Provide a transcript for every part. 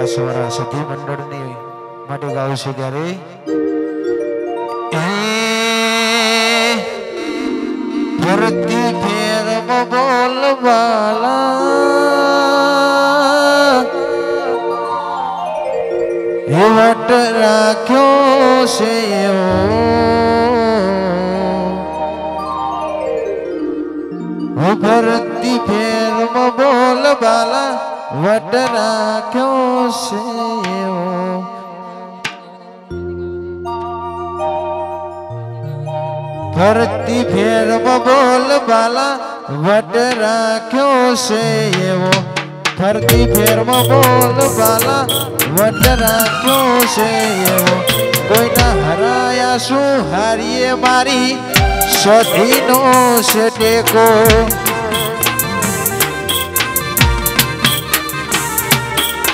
સવારા સખી મંડળની માટે ગાવ છે ત્યારે ફરતી ફેરમાં બોલવાલા એ વટ રાખ્યો છે ફરતી ફેરમાં બોલવાલા વટ રાખ્યો છે ફરતી ફેરમાં બોલવાલા વટ રાખ્યો છે એવો ફરતી ફેરમાં બોલવાલા વટ રાખ્યો છે એવો કોઈના હરાયા શું હારીએ મારી સધીનો છે ટેકો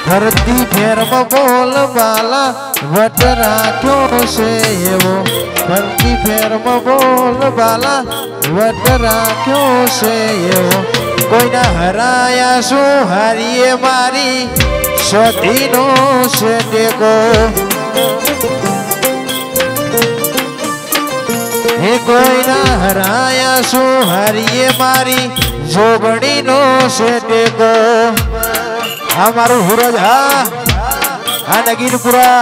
ફરતી ફેરમાં બોલવાલા વટ રાખ્યો છે એવો ફરતી ફેરમાં બોલવાલા વટ રાખ્યો છે એવો કોઈના હરાયા શું હારીએ મારી સધીનો છે ટેકો હે કોઈના હરાયા શું હારીએ મારી જોગણીનો છે ટેકો હા મારું હુરજ હા નગીનપુરા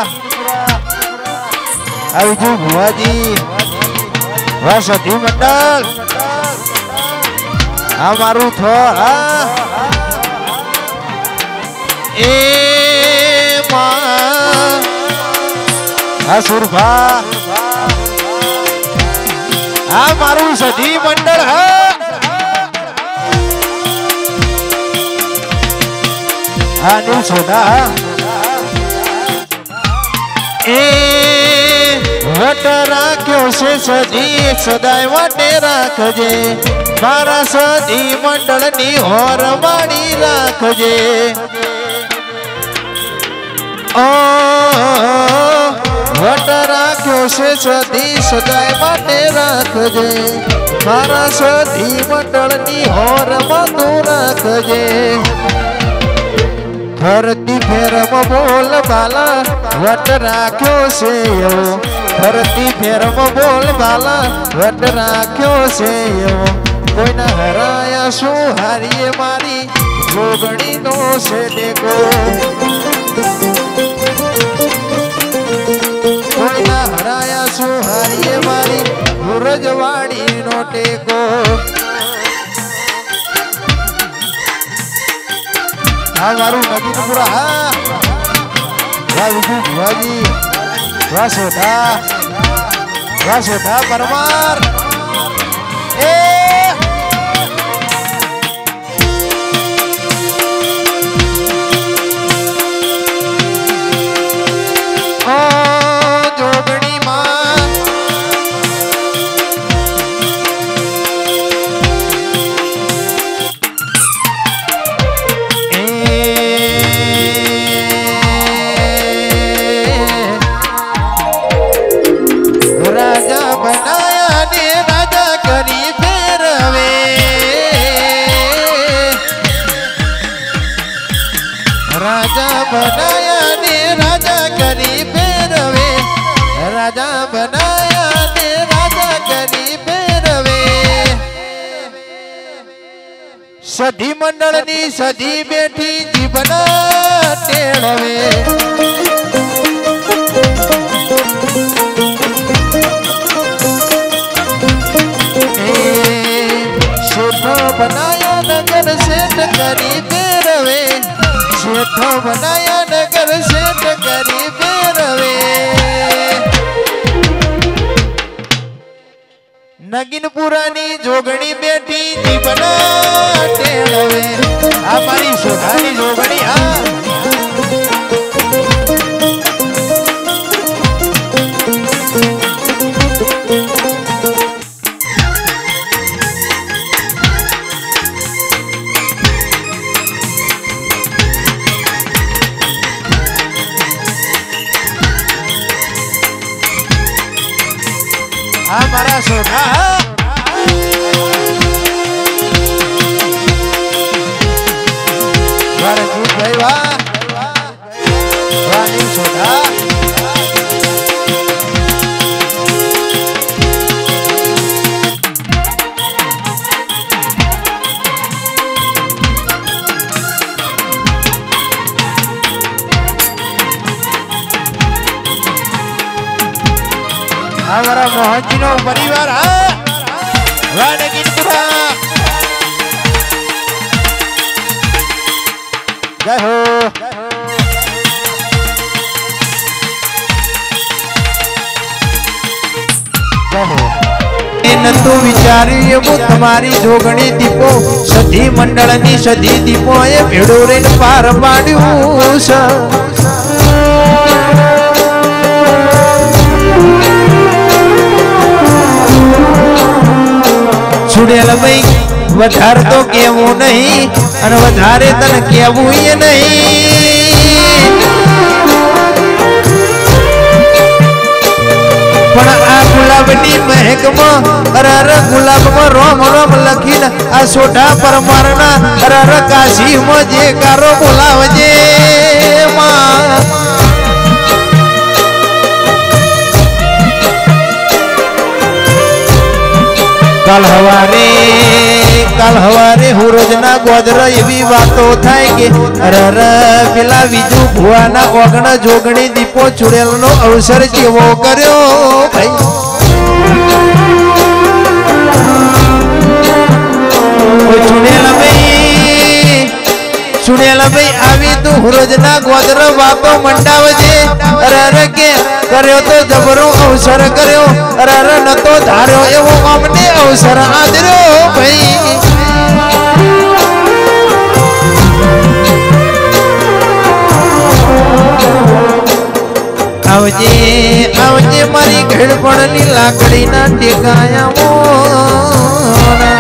આવી જો ભુવાજી વાહ સધી મંડળ હા મારું થોર હા એ હા સુરભા હા મારું સધી મંડળ હા હા નું સોદા એ વટ રાખ્યો છે સધી સદાય વટે રાખજે મારા સધી મંડળની હોર માડી રાખજે વટ રાખ્યો છે સધી સદાય માટે રાખજે મારા સધી મંડળની હોર તું રાખજે ફરતી ફેરમાં બોલવાલા વટ રાખ્યો છે એવો ફરતી ફેરમાં બોલવાલા વટ રાખ્યો છે એવો કોઈના હરાયા શું હારીએ મારી જોગણીનો છે ટેકો કોઈના હરાયા શું હારીએ મારી ગુરજવાડીનો ટેકો હા મારું નગીનપુરા હા વાહ વિજુ ભુવાજી વાહ સોઢા પરમાર એ જોગણી માં રાજા બનાયા ને રાજા કરી ફેરવે રાજા બનાયા ને રાજા કરી ફેરવે સધી મંડળની સધી બેઠી જીવના ટેળવે શેઠો બનાયા નગર શેઠ કરી ફેરવે શેઠો બનાયા નગર શેઠ કરી ફેરવે નગીનપુરાની જોગણી બેઠી જીવના ટેળવે આ મારી સોઢાની જોગણી હા મારા સોઢા વાહ हमारा मोहनजी नो परिवार जय हो तू विचारी वो तुम्हारी जोगणी दीपो सधी मंडलनी सधी दीपो ये भेड़ो रे पार पाड्यू छुड़ेल भाई वधार तो केवू नहीं अन वधारे तन केवू ये नहीं पण आ गुलाबनी महक में अरर गुलाब में रोम रोम लखीन आ सोढ़ा पर मारना अरर काशी में जे कारो बोलावजे मां कल हवारे हूँ रोजना गोदर एवी बातों थाय के अरर पेला बीजू भुआना ओगण जोगणी दीपो चुड़ेल नो अवसर जेवो कर्यो भाई चुड़ेल भाई आवी तू रोजना गोदर बातो मंडावजे अरर के कर्यो तो जबरो अवसर कर्यो अरर न तो धार्यो एवो अमने अवसर आदर्यो भाई आवजे आवजे मारी घड़पड़नी लाकड़ी ना टेकाया मोना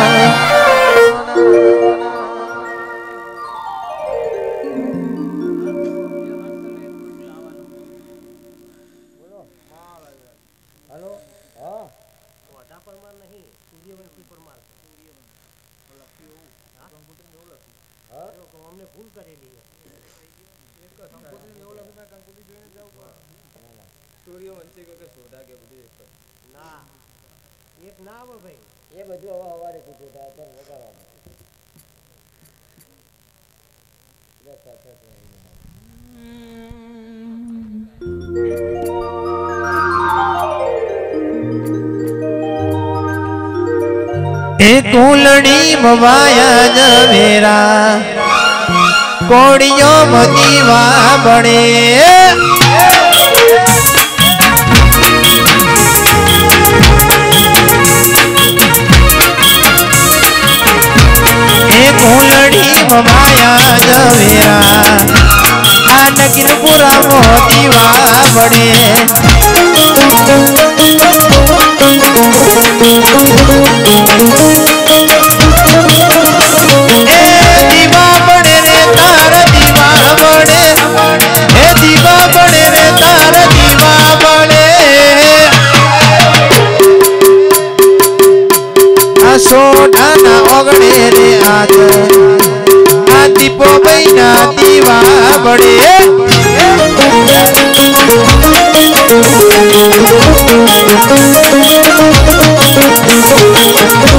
एक नाम है भाई ये બધું હવે હવારે કીધું હતા પર વગાડવાનું ए कूलड़ी मवाया जवेरा कोड़ियों मदीवा बड़े कूलड़ी मवाया जवेरा आ नगिनपुरा मोतीवा बड़े दीवा बड़े रे तार दीवा बड़े हे दीवा बड़े रे तार दीवा बड़े सोढ़ाना ओगणे रे आज आ दीपो बैना दीवा बड़े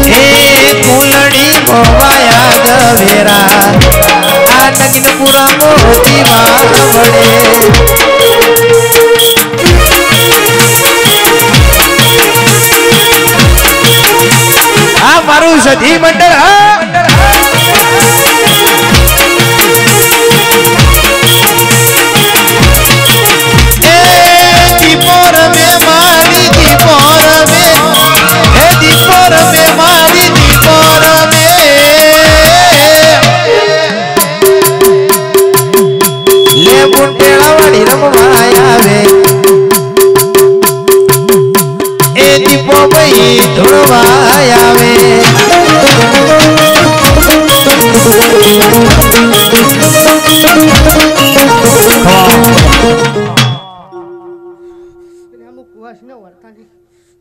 हे कूलड़ी मोवाया जवेरा आ नगिनपुरा मोतीवा बड़े मारू सधी मंडल दीपोर में मारी दीपोर में हे दीपोर में मारी दीपोर में ले बुटेला वाली रमवाया वे ए दीपो भाई धुड़वाया वे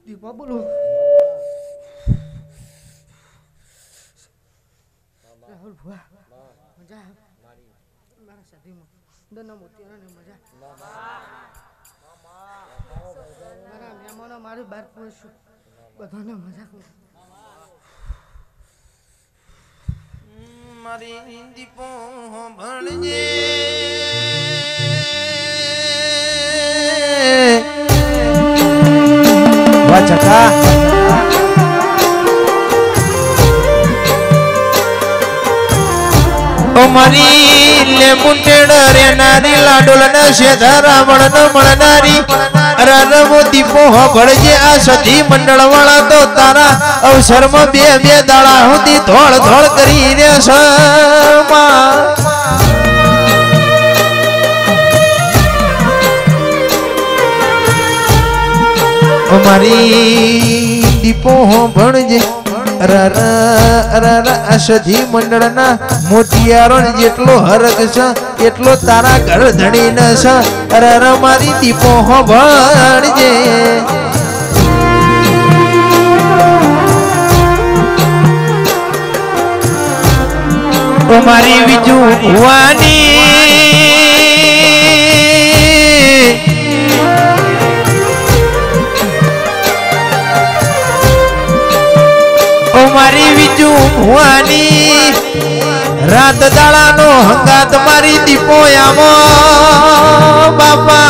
दीपा बोलो राहुल भुआ मजा मारा शादी में दोनों मोतिया ने मजा मारा मेहमानो मारी बार पूछू बधाने मजा मारी दीपो भणजे ચકા મારી લે મુંટેડ રે નારી લાડોલ ને શેધા રાવણ ન મળનારી રરમો દીપો ભળજે આ સધી મંડળ વાળા તો તારા અવસરમાં બે બે દાડા સુધી ધોળ ધોળ કરી રે સમા મારી દીપો ભણજે અસધી મંડળના મોતિયારો જેટલો હરક છે એટલો તારા ઘર ધણી ન છે મારી દીપો ભણજે મારી બીજું ભુવાની મારી બીજું ભુવાની રાત દાડાનો હંગાત મારી દીપો આમો બાપા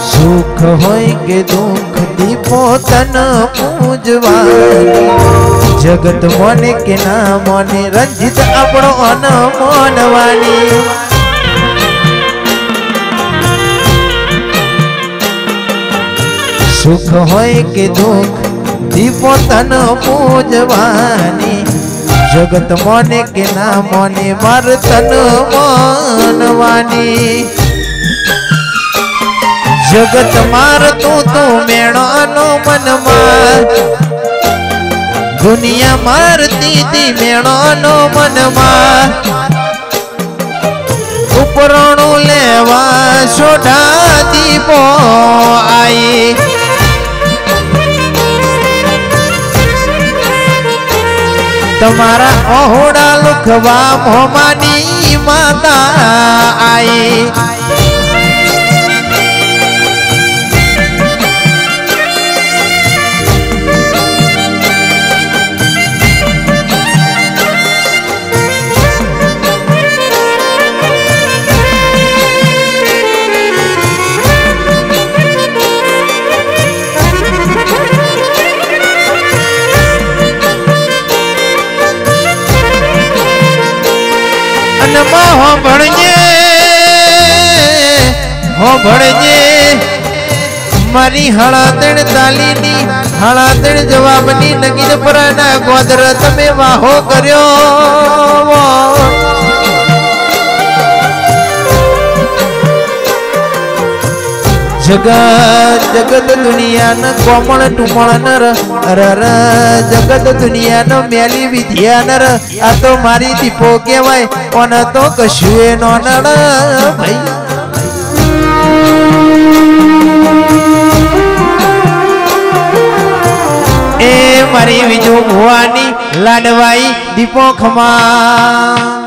સુખ હોય કે દુઃખ દીપો તન પૂજવાની જગત મને કે ના મને રંજિત આપણો અનમોનવાની સુખ હોય કે દુઃખ દીપો તન પૂજવાની જગત મને કે ના મને માર તન માનવાની જગત માર તું મેણો મનમાં દુનિયા મારતી તી મેણો મનમાં ઉપરણું લેવા સોઢા દીપો આઈ તમારા ઓહોડા લુખવા મોમાની માતા આઈ ભણજે મારી હળાદણ તાલીની હળાદણ જવાબની નગીન પરાના ગોદર તમે વાહો કર્યો જગત દુનિયાન કોમળ ટુમળ નર જગત દુનિયાન મેલી વિદ્યા નર આ તો મારી દીપો કહેવાય કોને તો કશું એ નો નડ ભાઈ એ મારી બીજું ભુવાની લાડવાઈ દીપો ખમા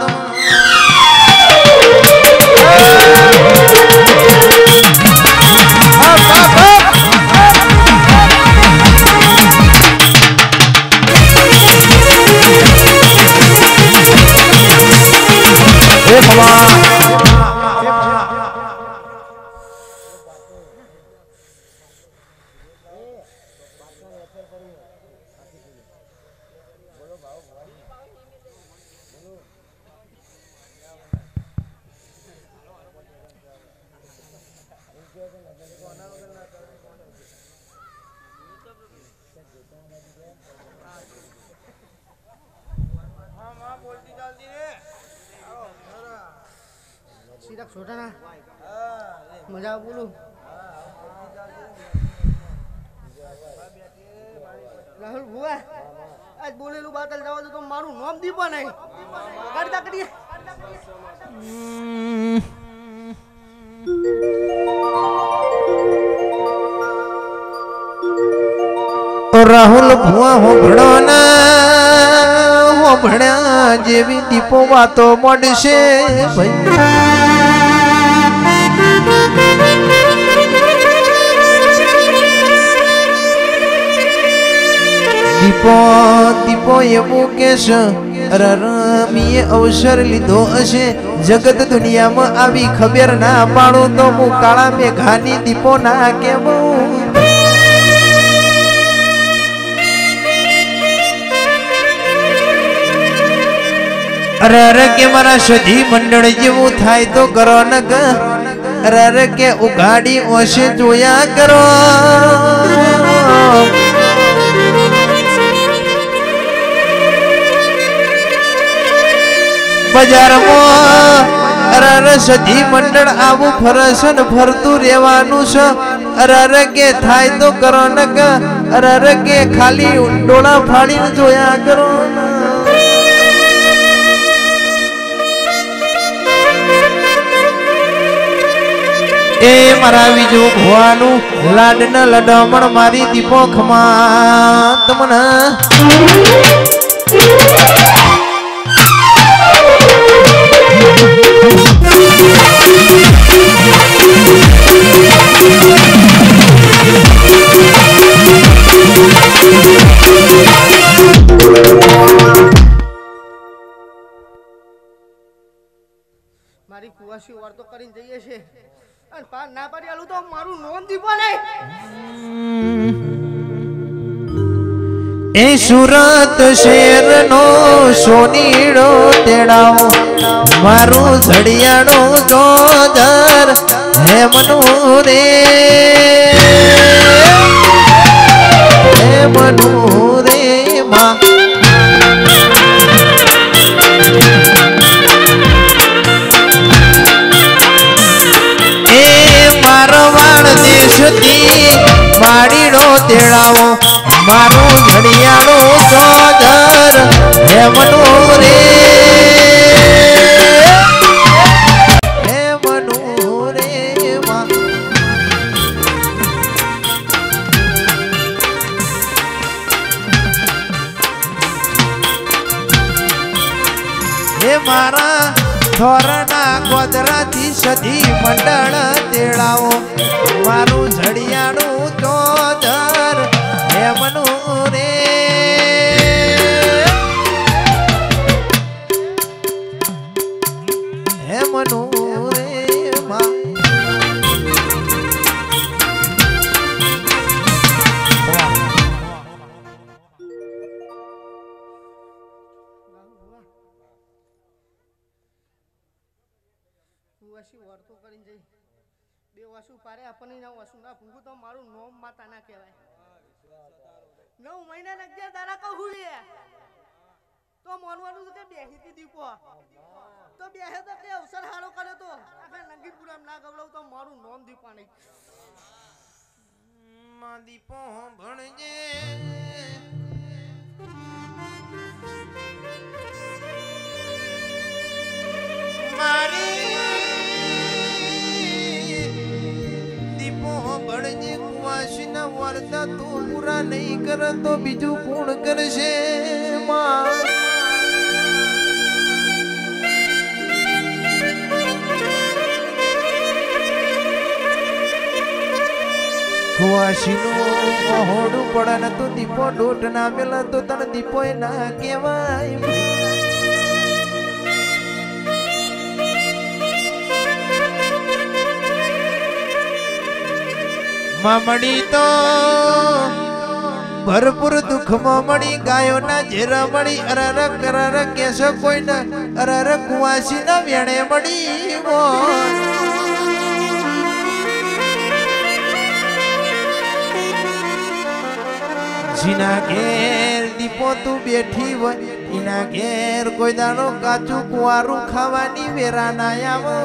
सीधा छोटा ना मजा बोलू राहुल बुआ आज बोलेलू बातल जावा तो मारू नाम दीपा नहीं करता करिए राहुल भुआ हो भड़ोना हो भड़ा जेवी दीपो वातो मोडशे દીપો દીપો એવું કેશ રમીએ અવસર લીધો હશે જગત દુનિયામાં આવી ખબર ના પાડું તો હું કાળા મેઘાની દીપો ના કેવું અરે કે મારા સજી મંડળ જેવું થાય તો કરો ન અરે કે ઉઘાડી ઓશે જોયા કરો બજારમાં અરે સજી મંડળ આવું ફરસન ફરતું રહેવાનું છે અરે કે થાય તો કરો ન અરે કે ખાલી ડોળા ફાડીને જોયા કરો એ મારા બીજું ભવાનું લાડ ન લડમણ મારી દીપો ખમા તમને મારી કુવાસી વાર્તો કરીને જઈએ છે અને પાર ના પાડી આલું તો મારું નોમ દીપો નહીં એ સુરત શેરનો સોનીડો તેડાવો મારું ઘડિયાળો જોદર હે મનુ રે માં માડીનો તેડાવો મારું ઘડિયાળું સોદર હે મનુ રે માં હે મારા થોરના ગોદરાથી સધી મંડળ તેડાવો મારું ઝડિયાળું ચોદર હે મનુ રે હે મનુ રે માં કુવાસી વાર્તો કરીને જઈ બે વાસુ પારે આપણને ના વાસુ ના ભૂંગું તો મારું નોમ માતા ના કહેવાય 9 મહિના ને 11 દાડા કહું લે તો મોનવાનું તો કે બેહીતી દીપો તો બેહે તો કે અવસર હારો કર્યો તો આખા નંગીપુરામ ના ગવડાવ તો મારું નોમ દીપા નહીં માં દીપો ભણજે મારી બળજે કુવાસીના વાર્તા તું પૂરા નહીં કર તો બીજું કોણ કરશે માં કુવાસીનું મોહડું પડે ને તો દીપો ડોટ ના મેલા તો તને દીપો એ ના કહેવાય મળી તો ભરપૂર દુઃખમાં મળી ગાયોના ઝેરા મળી અરર કેસો કોઈ ના અરર કુવાસી ના વેણે મળી જીના ઘેર દીપો તું બેઠી હોય એના ઘેર કોઈ દાડો કાચું કુવારું ખાવાની વેરા ના આવો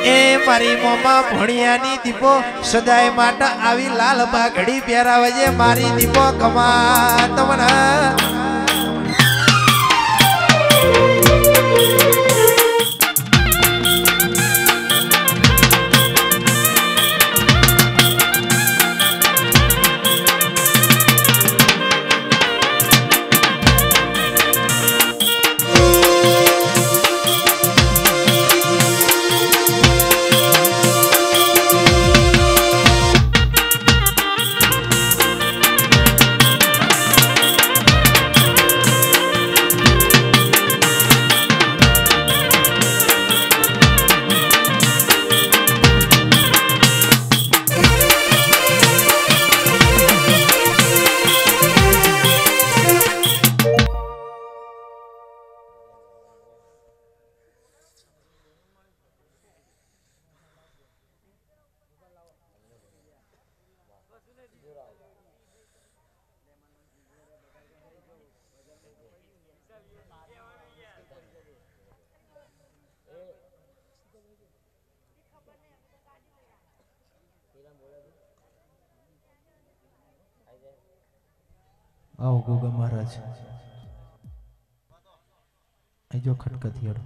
એ મારી મોમાં ભણિયાની દીપો સદાય માટે આવી લાલ બાઘડી પહેરાવજે મારી દીપો કમા તમને आओ गोगा महाराज जो खटकत हियड़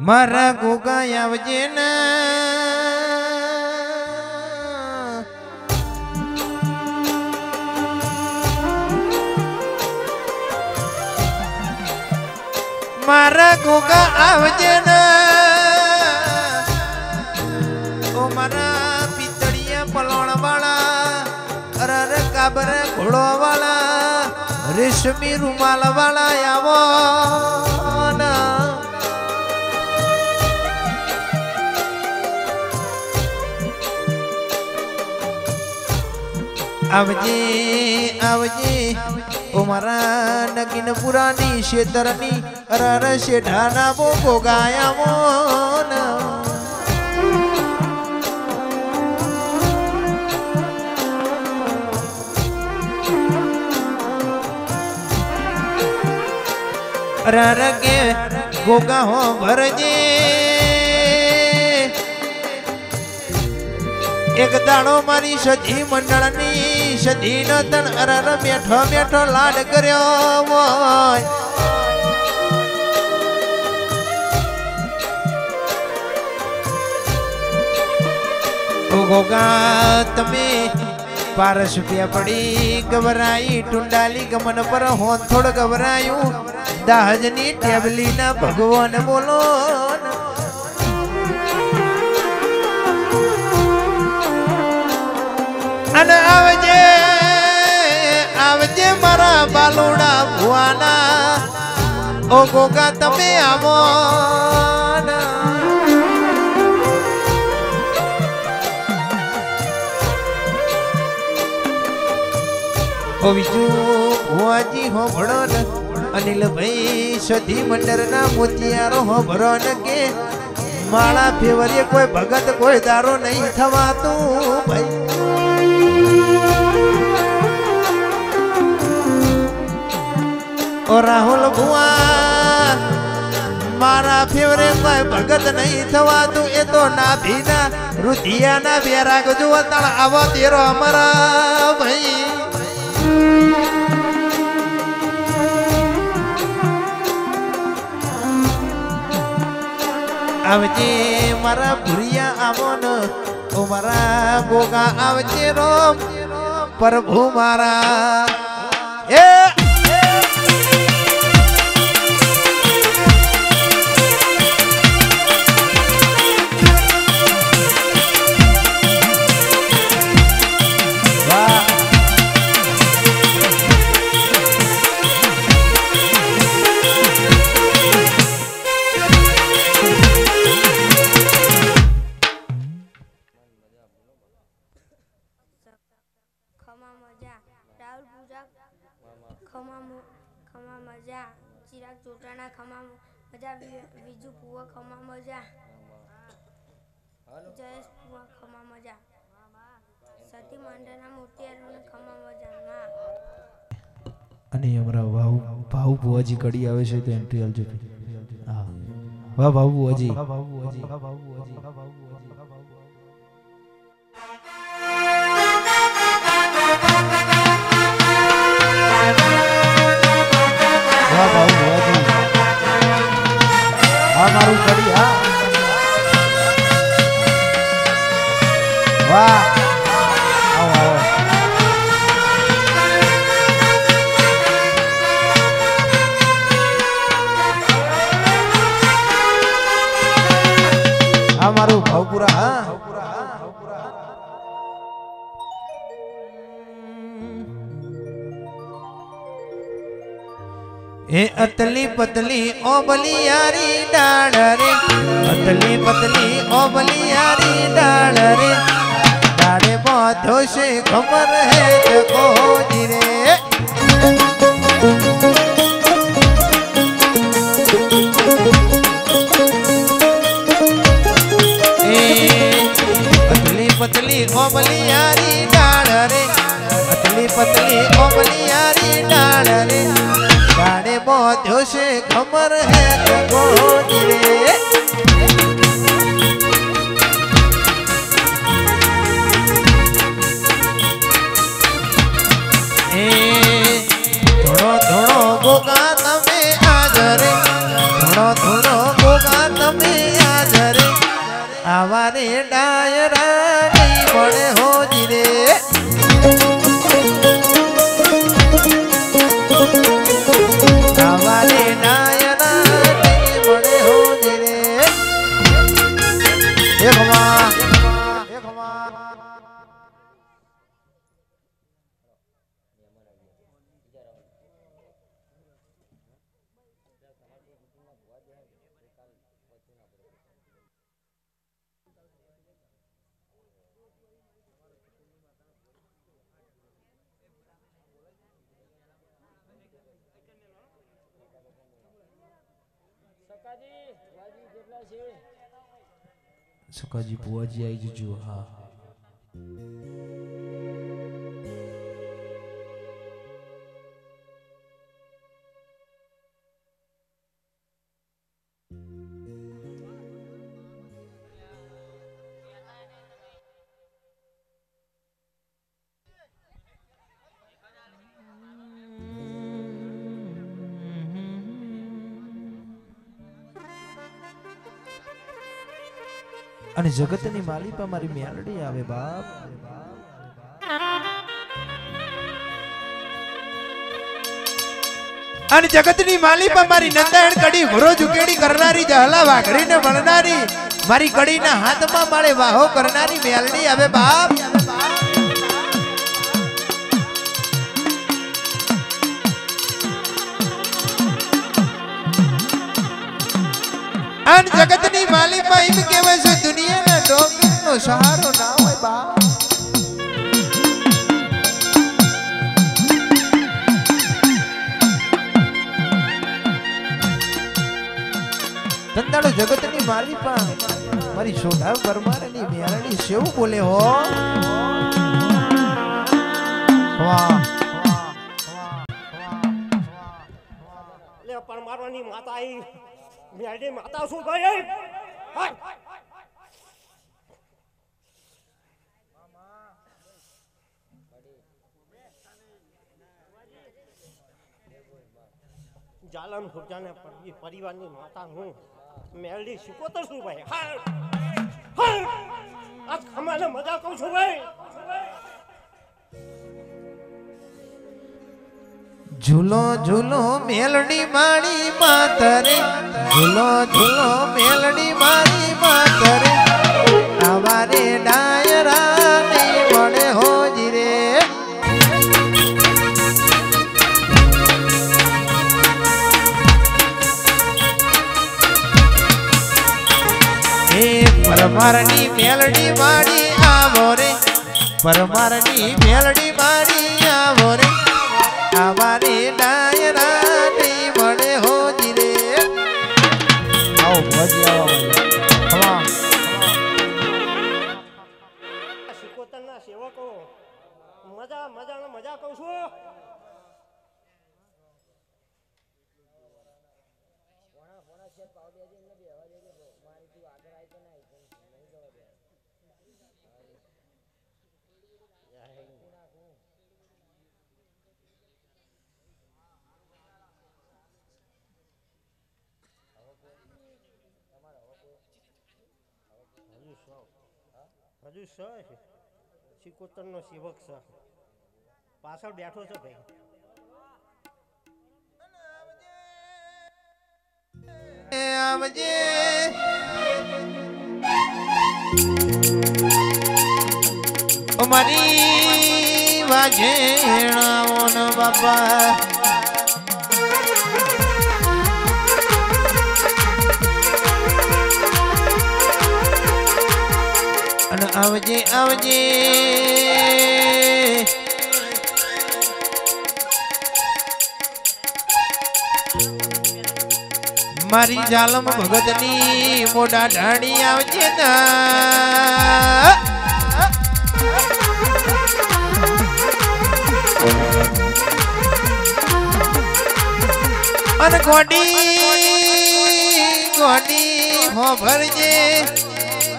मारा गोगा आवजे ना मारा गोगा आवजे ना ओ मारा पितड़िया पलौण वाला अरर काबर घोड़ो वाला रेशमी रुमाल वाला आवो ना आवजे आवजे ओ मारा नगीन पुरानी शेतरनी अरर शेठाना वो गोगाया मोन अरर के गोगा हो भरजे एक दाड़ो मारी सधी मंडळनी सधी नो तन अरर मेठो मेठो लाड कर्यो मोय ओ गोगा तमे पारस पिया पड़ी घबराई टुंडाली गमन पर हो थोड़ घबरायू दाहजनी टेबली ना भगवान बोलो अन आवजे आवजे मारा बालोड़ा भुआना ओ गोगा तमे आवो ना ओ विजू भुआजी हो भड़ो न अनिल भाई सधी मंडर ना मोतियारो हो भरो न के माला फेवरिए कोई भगत कोई दारो नहीं थवा तू भाई और राहुल भुआ मारा फेवरे कोई भगत नहीं थवा तू ए तो ना भीना रुधिया ना बेराग जो तळ आवो तेरो अमरा भाई आवजे मारा भुरिया आवो न ओ मारा गोगा आवजे रोम प्रभु मारा ए खमा मजा राहुल पूजा खमा मजा चिराग चोटाना खमा मजा विजू पुआ खमा मजा जयेश पुआ खमा मजा सती मंडना मोतियारोने खमा मजा ना અને અમારા ભાવ ભુવાજી કડી આવે છે તો એન્ટ્રી આલજો હા વાહ ભાવ ભુવાજી વાહ ભાવ ભુવાજી હા મારું કડી હા વાહ આવો આવો ए अतली पतली ओबलियारी डाल रे अतली पतली ओबलियारी डाल रे डाले बाधो से खबर है जको जिरे अतली पतली ओबलियारी डाल रे अतली पतली ओबलियारी डाल रे डाले बाधो से खबर है जको जिरे गोगा तमे आजरे थोड़ो थोड़ो गोगा तमे आजरे आवारे डायरा नहीं बड़े हो जिरे आवारे डायरा नहीं बड़े हो जिरे एक माँ સકાજી બુઆજી આવી જજો હા અને જગતની માલિપા મારી મેલડી આવે બાપ અને જગતની માલિપા મારી નંદાયણ કડી ઘોરો ઝુકેડી કરનારી જહલા વાઘરીને વણનારી મારી કડીના હાથમાં માળે વાહો કરનારી મેલડી આવે બાપ अन जगतनी मालिपा इम केवे से दुनिया ना डोंगर नो सहारो ना होय बा तंदाड़ो जगतनी मालिपा मारी शोधा परमारनी मेरणी सेव बोले हो वाह ले परमारनी माता आई मेरी माता शू गई जालन खुर्जाने परिवार की माता हूँ मेरी शिकोतर शू भाई आज हमारे मजा कहूँ छू भाई झूलो झूलो मेलडी मारी मातरे झूलो झूलो मेलडी मारी मातरे आवारे डायरा नहीं बड़े हो जिरे ए परमारनी मेलडी मारी आवो रे परमारनी मेलडी मारी आवो रे आवारे डायरा नहीं बड़े हो जिरे आओ भजिया हवा शिकोतरना सेवको मजा मजा मजा कहूँ छू હજુ શિકોતરનો સેવક છે પાછળ બેઠો છે ભાઈ आवजे मारी वाजेणाओ न बापा આવજે આવજે મારી જાલમ ભગતની મોઢા ઢાણી આવજે ના અન ગોડી હો ભરજે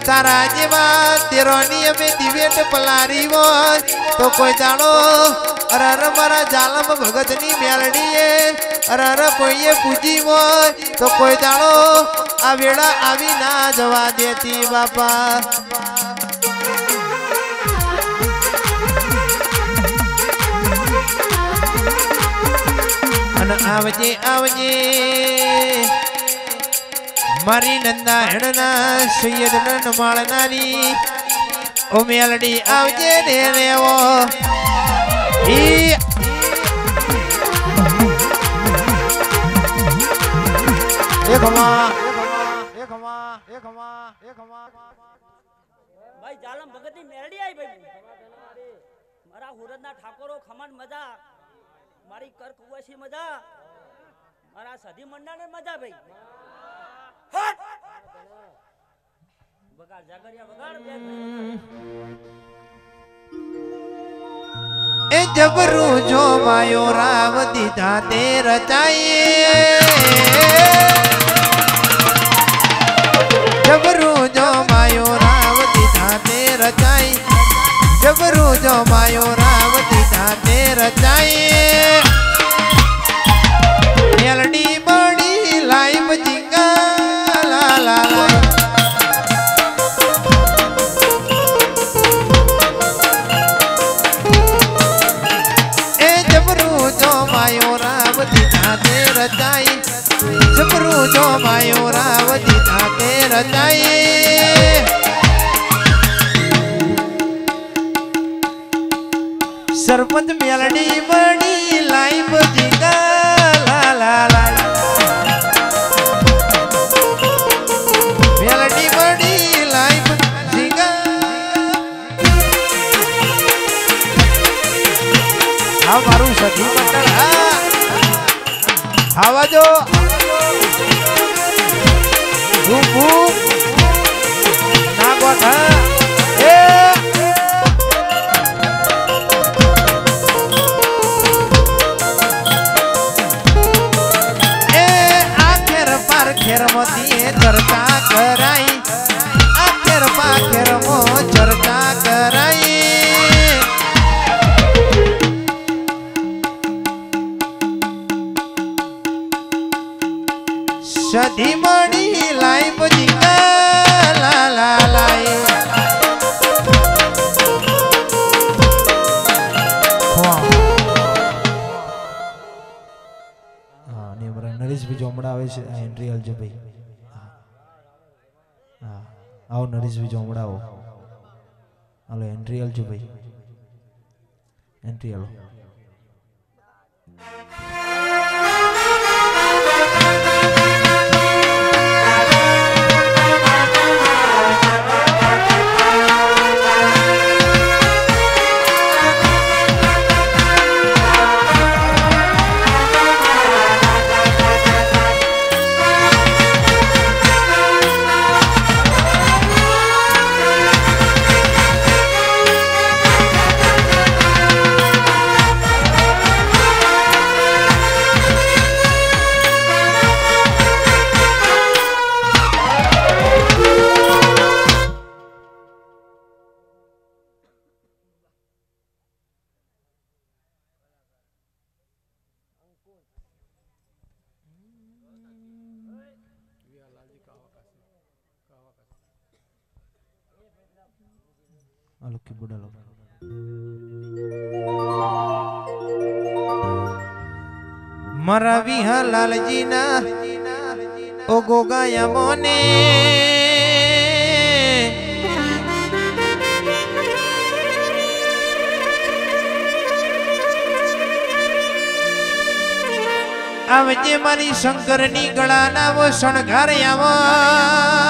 તારા જેવા તેરોની અમે દિવેટ પલારી હોય તો કોઈ જાણો અરર મારા જાલમ ભગતની મેલડીએ અરર કોઈએ પૂજી હોય તો કોઈ જાણો આ વેળા આવી ના જવા દેતી બાપા અને આવજે આવજે મારી નંદા હેડના સૈયદ નન માળનારી ઓ મેલડી આવજે ને રેવો ભાઈ જાલમ ભગતની મેરડી આવી ભાઈ મારા હુરદના ઠાકોરો ખમણ મજા મારી કર કુવાસી મજા મારા સધી મંડાને મજા ભાઈ બગાડ જાગરિયા બગાડ એ જબરું જો માયો રાવ દીધા તે રચાઈએ જબરું જો માયો રાવ દીધા તે રચાઈ જબરું જો માયો રાવ દીધા તે રચાઈ મેલડી બડી લાઈવ જીંગા લા લા લા એ જબરું જો માયો રાવ દીધા તે રચાઈ જબરું જો માયો રાવ દીધા તે રચાઈ સરપંચ મેલડી બડી લાઈવ જીંગા લા લા લા મેલડી બડી લાઈવ જીંગા આ મારું સખી મંડળ હા આવા જો ભૂ ભૂ ના ગોઠા એ ખેરમતી ચર્ચા કરાઈ આખેર પાખેર મો ચર્ચા કરાઈ સધી મળી લાઈવ જીંગા લા લા લાઈ નરેશભાઈ જોમડા આવે છે એન્ટ્રી હાલજો ભાઈ હા આવો નરેશભાઈ જોમડા આવો હાલો એન્ટ્રી હાલજો ભાઈ એન્ટ્રી હાલો Halo keyboard halo. Mara viha lalajina o goga yamone આવજે મારી શંકરની ગળાના વો શણગાર આવના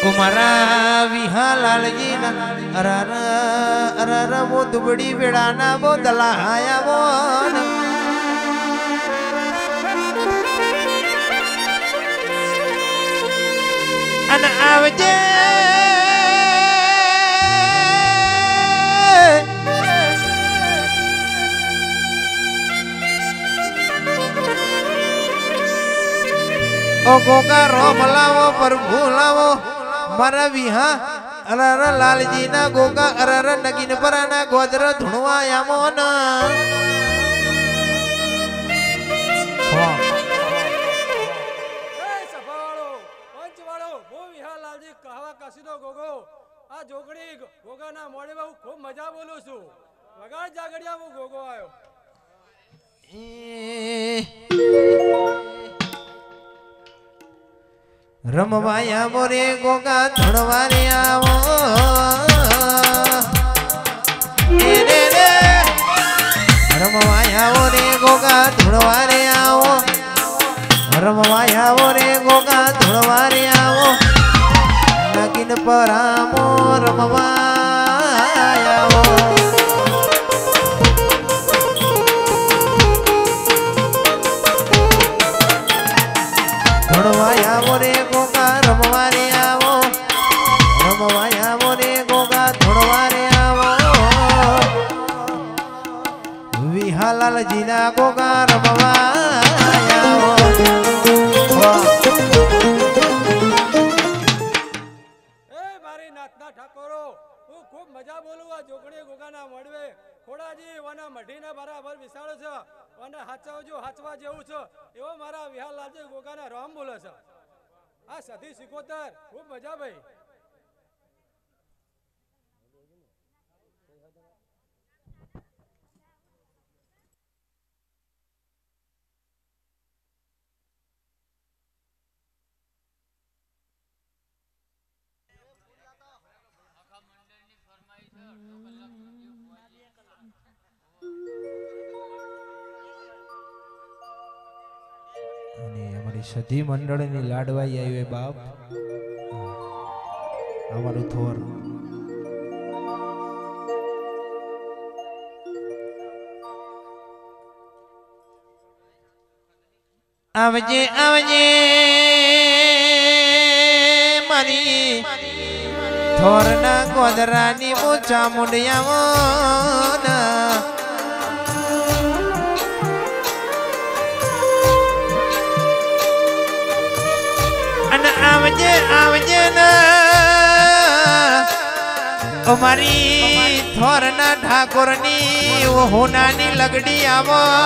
कुमारा विहा लालजी ना अरर अरर वो दुबड़ी बेड़ाना वो दलाया वो अन आवजे ओ गोगा रोम लावो प्रभु लावो मारा विहा अरर लालजी ना गोगा अरर नगीन पराना गोदर धुणवा यामोन આ જોગડી ગોગાના મોડે હું ખૂબ મજા બોલું છું વગાડ જાગડિયા હું ગોગો આવ્યો રમવાયા મોરે ગોગા ધણવારે આવો રે રે રમવાયા મોરે ગોગા ધણવારે આવો રમવાયા મોરે ગોગા ધણવારે આવો નગીન પરામો રમવાયા આવો ધણવાયા મોરે ગોગા રમવારે આવો રમવાયા મોરે ગોગા ધણવારે આવો વિહાલાલજીના ગોગા રમવાયા આવો ઠાકોરો હું ખૂબ મજા બોલું આ જોગણી ગોગાના મળવે ખોડાજી વાના મઢીને બરાબર વિસાળો છે અને હાચવજો હાચવા જેવું છે એવો મારા વિહારલાલજી ગોગાના રામ બોલે છે આ સધી સિકોતર ખૂબ મજા ભાઈ અને અમારી સધી મંડળની લાડવાઈ આવી બાપ અમારું થોર આવજે આવજે મારી થોરના ગોદરાની મોચા મુંડિયામાં आवजे आवजे न અમારી થોરના ઠાકોરની ઓ હોનાની લગડી આવના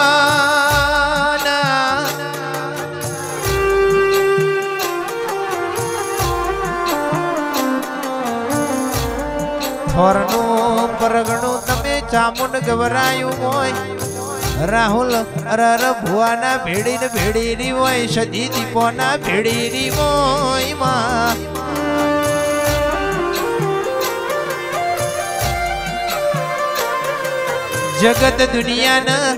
થોરનું પરગણું તમે ચામુંડ ગવરાયું હોય રાહુલ અરર ભુવાના ભેડીને ભેડીની હોય સદી દીપોના ભેડીની હોય માં જગત દુનિયાના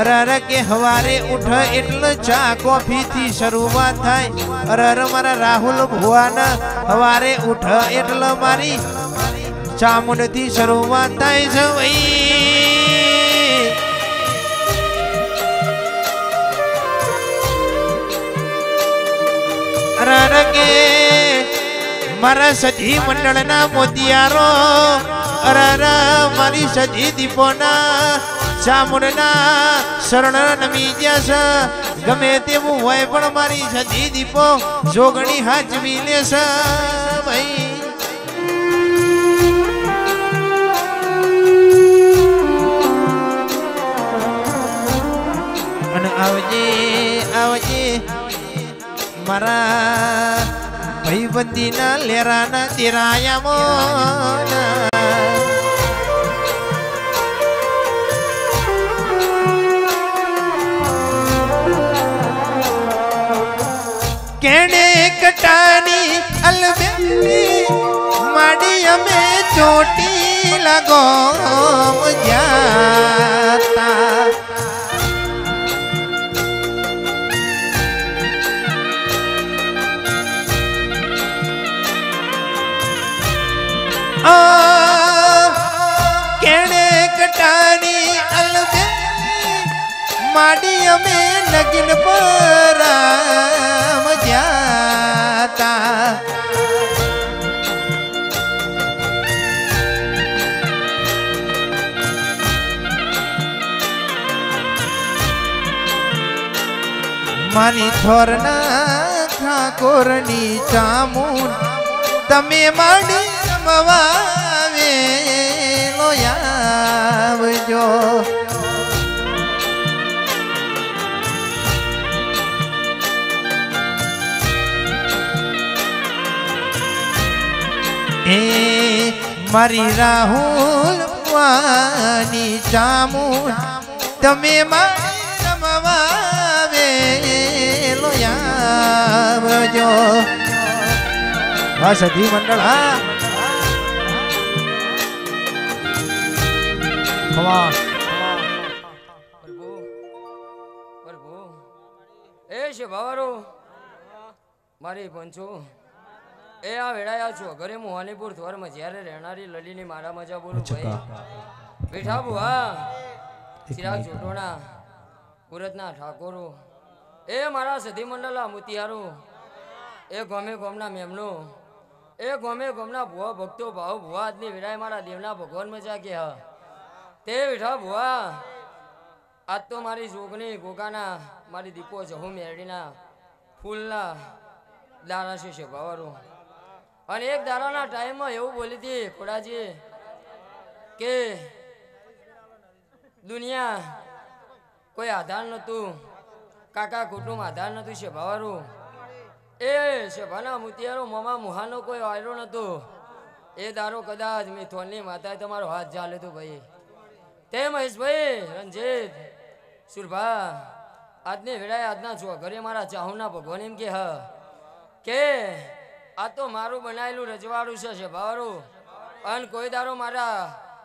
અરર કે હવારે ઉઠ એટલે ચા કોફી થી શરૂઆત થાય અરર મારા રાહુલ ભુવાના હવારે ઉઠ એટલે મારી ચામુંડ થી શરૂઆત થાય છે ભાઈ કે મારા સધી મંડળના મોતિયારો અરર મારી સધી દીપોના ચામુંડના શરણ નમી ગયા ગમે તેવું હોય પણ મારી સધી દીપો જોગણી હાચવી લેશે ભાઈ અને આવજે આવજે મારા ભાઈબંધીના લેરાના તેરાયામોન કેણે કટાની અલબેલી માડી અમે ચોટી લગો જાતા કેણે કટાની અલબે માડી અમે લગીન પર જાતા મારી થોરના ઠાકોરની ચામુન તમે માડી રમવાવે લોયાવજો એ મારી રાહુલ વાની ચામુન તમે માડી રમવાવે લોયાવજો સધી મંડળ હા પ્રભુ પ્રભુ એ છે ભાવારો મારી પંચો એ આ વેળાયા છો ઘરે મોહાનીપુર ધોરમાં જ્યારે રહેનારી લલીની મારા મજા બોલું ભાઈ બેઠા બુઆ ચિરાગ જોટોણા કુરતના ઠાકોરો એ મારા સધી મંડળા મોતિયારો એ ગમે ગમના મેમનો એ ગમે ગમના ભુવા ભક્તો ભાવ ભુવા આજની વેળાએ મારા દેવના ભગવાન મજા કે હા તે બેઠા ભુવા આજ તો મારી જોગની ગોગાના મારી દીપો જહુ મેરડીના ફૂલના દારા છે ભાવારો અને એક દારાના ટાઈમમાં એવું બોલી હતી ખોડાજી કે દુનિયા કોઈ આધાર નહોતું કાકા કુટુંબ આધાર નહોતું છે ભાવારું એ શેભાના મુતિયારો મોમાં મુહાનો કોઈ વાયરો નહોતો એ દારો કદાચ મિથોનની માતાએ તમારો હાથ ઝાલે તો ભાઈ તે મહેશભાઈ રંજીત સુરભા આજની વેળાએ આજના છો ઘરે મારા ચાહુના ભગવાન એમ કે હા કે આ તો મારું બનાવેલું રજવાડું છે ભાવારું અને કોઈ દારો મારા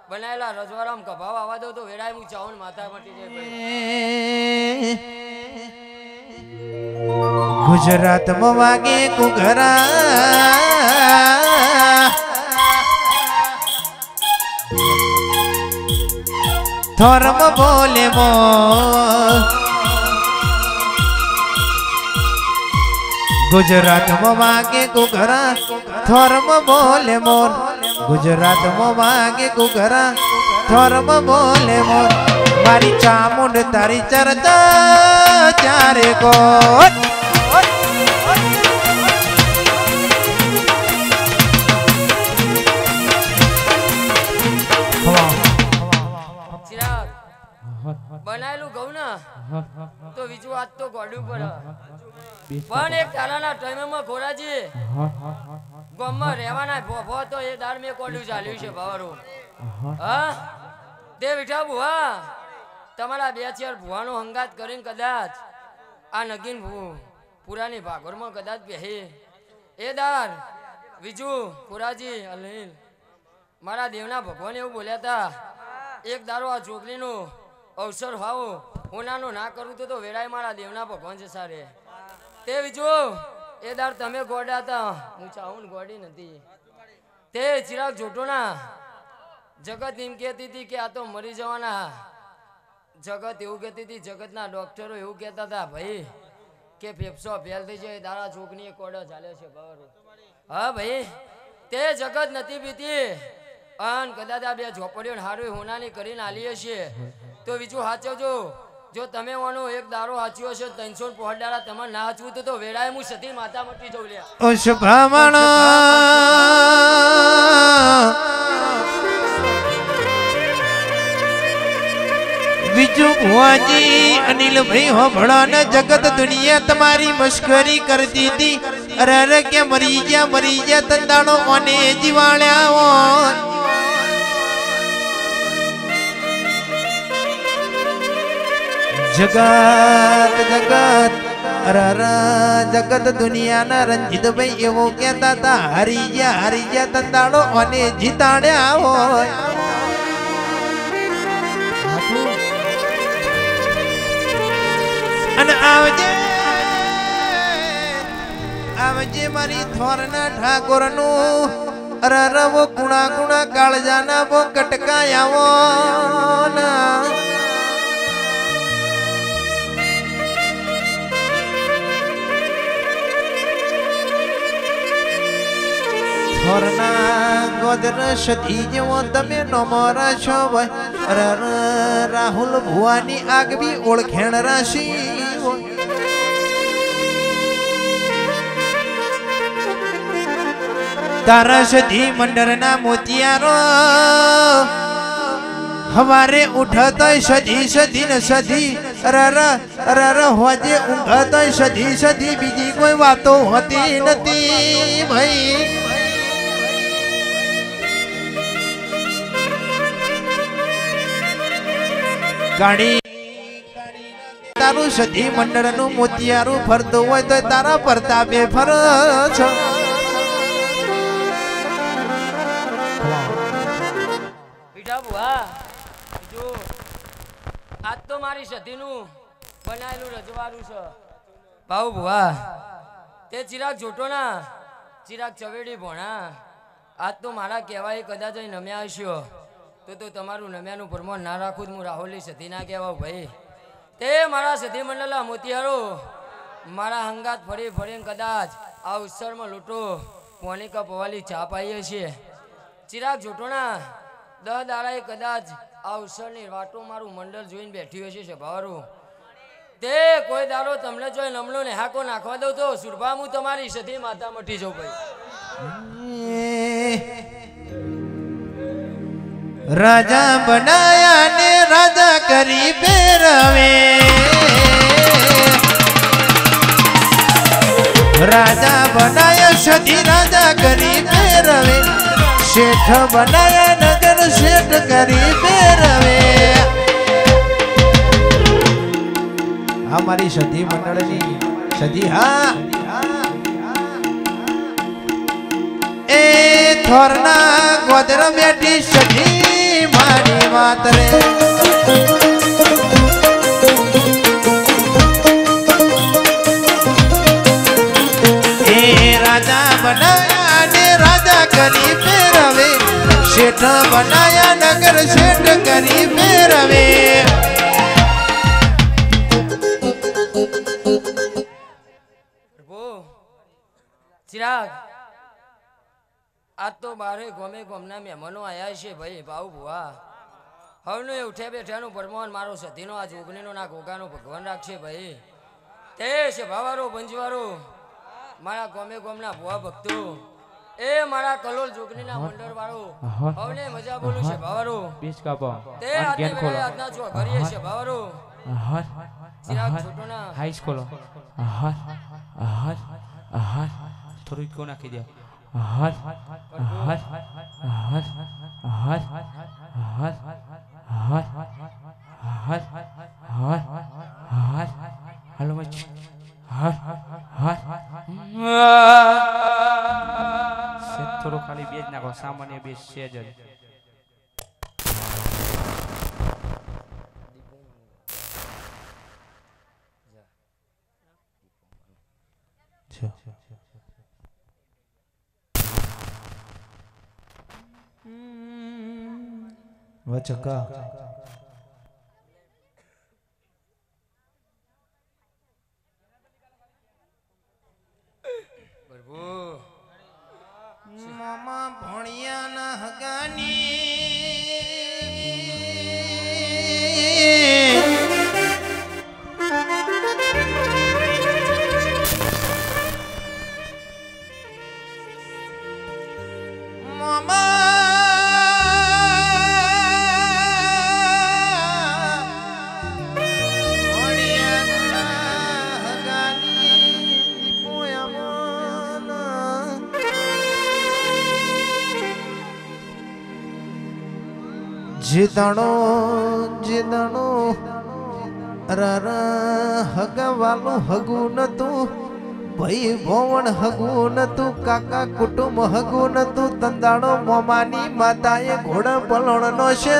બનાવેલા રજવાડામાં કભાવ આવવા દો તો વેળાએ હું ચાહુન માતા મટી જાય ભાઈ ગુજરાતમાં વાગે કુઘરા થોરમ બોલે મો ગુજરાતમાં વાગે કુઘરા થોરમ બોલે મોર ગુજરાતમાં વાગે કુઘરા થોરમ બોલે મોર મારી ચામુંડ તારી ચરતા ચારે કોટ ચિરાગ બનાયેલું ઘઉં ના તો બીજું વાત તો ગોડું પડે પણ એક તારાના ટાઈમમાં ખોરાજી ગામમાં રહેવાના ભોભો તો એ દાર મેં કોડું ચાલ્યું છે ભાવારું હા તે વિઠા ભુવા તમારા બે ચાર ભુવાનો હંગાત કરીને કદાચ આ નગીન પુરાની ભાગોરમાં કદાચ પહેરી એ દાર બીજું ખોરાજી અલીલ મારા દેવના ભગવાન એવું બોલ્યા હતા એક દારો આ છોકરીનો અવસર હાવો હોનાનો ના કરું તો વેળાએ મારા દેવના ભગવાન છે સારે તે બીજું એ દાર તમે ગોડા હતા હું ચાહું ગોડી નથી તે ચિરાગ જોટોના જગત એમ કહેતી હતી કે આ તો મરી જવાના જગત એવું કહેતી હતી જગતના ડોક્ટરો એવું કહેતા હતા ભાઈ કે ફેફસો ફેલ થઈ જાય દારા છોકની એક કોડો ચાલે છે બરાબર હા ભાઈ તે જગત નથી પીતી અન કદાચ આ બે ઝોપડીઓ હારું હોનાની કરીને આલી હશે તો બીજું સાચવજો જો તમે વાનો એક દારો હાચ્યો હશે 305 દાડા તમારે ના હાચવું તો વેળાએ હું સતી માતા મટી જઉં લ્યા ઓ શુભમણ બીજું ભુવાજી અનિલભાઈ હોભળો ને જગત દુનિયા તમારી મશ્કરી કરતી હતી અરે અરે કે મરી ગયા તંદાણો ઓને જીવાળ્યા હોય જગત અરે જગત દુનિયાના રંજીતભાઈ એવું કહેતા હતા હરી ગયા તંદાણો ઓને જીતાડ્યા હોય અને આવજે મારી થોરના ઠાકોરનું અરર વો કુણા કુણા કાળજાના વો કટકાયાવો ના થોરના ગોદર સધી જેવો તમે નમરા છો ભાઈ અરર રાહુલ ભુવાની આગવી ઓળખેણ રાશિ તારા સધી મંડળના મોતિયારો હવારે ઉઠતોય સધી સધી ને સધી અરર અરર હોજે ઊંઘતોય સધી સધી બીજી કોઈ વાતો હોતી નથી ભાઈ ગાડી તારું સધી મંડળનું મોતિયારું ફરતું હોય તો તારા પ્રતાપે ફર છો બેટા બુઆ જો આજ તો મારી સધીનું બનાયેલું રજવાડું છે ભાઉ બુઆ તે ચિરાગ જોટોના ચિરાગ ચવેડી ભોણા આજ તો મારા કહેવાય કદાચ અહીં નમ્યા હશો તો તમારું નમ્યાનું પ્રમાણ ના રાખું હું રાહુલની સતી ના કહેવા ભાઈ તે મારા સતી મંડળના મોતિયારો મારા હંગાત ફરી ફરીને કદાચ આ ઉત્સવમાં લૂંટો પોની કપ પવાલી ચા પાઈએ છીએ ચિરાગ જોટોના 10 દાડાએ કદાચ આ ઉત્સવની વાટો મારું મંડળ જોઈને બેઠી હશે સભાવારું તે કોઈ દાડો તમને જોઈ નમલો ને હાકો નાખવા દઉં તો સુરભા હું તમારી સતી માતા મટી જાઉં ભાઈ રાજા બનાયા ને રાજા કરી પહેરવે રાજા બનાયા સધી રાજા કરી પહેરવે શેઠ બનાયા નગર શેઠ કરી પહેરવે અમારી સધી મંડળની સધી હા એ થોરના ગોદર બેઠી સધી મારી વાત રે એ રાજા બનાયા ને રાજા કરી પહેરવે શેઠ બનાયા નગર શેઠ કરી પહેરવે ચિરાગ આજ તો બારે ગમે ગમના મહેમાનો આયા છે ભાઈ ભાવ ભુવા હવનું એ ઉઠે બેઠાનું પરમાન મારો સતીનો આ જોગણીનો ના ગોગાનો ભગવાન રાખશે ભાઈ તે છે ભાવારો બંજવારો મારા ગમે ગમના ભુવા ભક્તો એ મારા કલોલ જોગણીના મંડળ વાળો હવને મજા બોલું છે ભાવારો તે આજના જો કરીએ છે ભાવારો ચિરાગ છોટોના હાઈ સ્કૂલો થોડું કો નાખી દે હાલો મચ થોડો ખાલી બેજ નાખો સામાન્ય બેજ છે જ વચકા મામા ભણિયાના હગાની જીદણો રર હગવાલું હગું નતું ભાઈ ભોવણ હગું નતું કાકા કુટુંબ હગું નતું તંદાણો મોમાની માતાએ ઘોડા પલણનો છે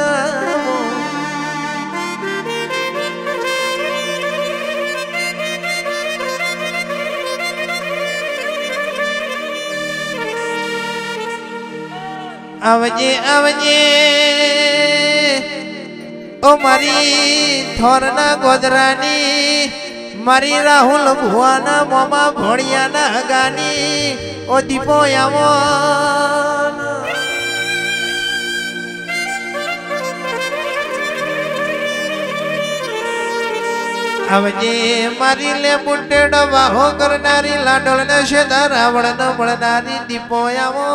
આવજે આવજે ઓ મારી થોરના ગોદરાની મારી રાહુલ ભુવાના મોમા ભોળિયાના ગાની ઓ દીપો આવો આવજે મારી લે બુટેડ વાહો કરનારી લાડોળ ને શેદા રાવણ ન મળનારી દીપો આવો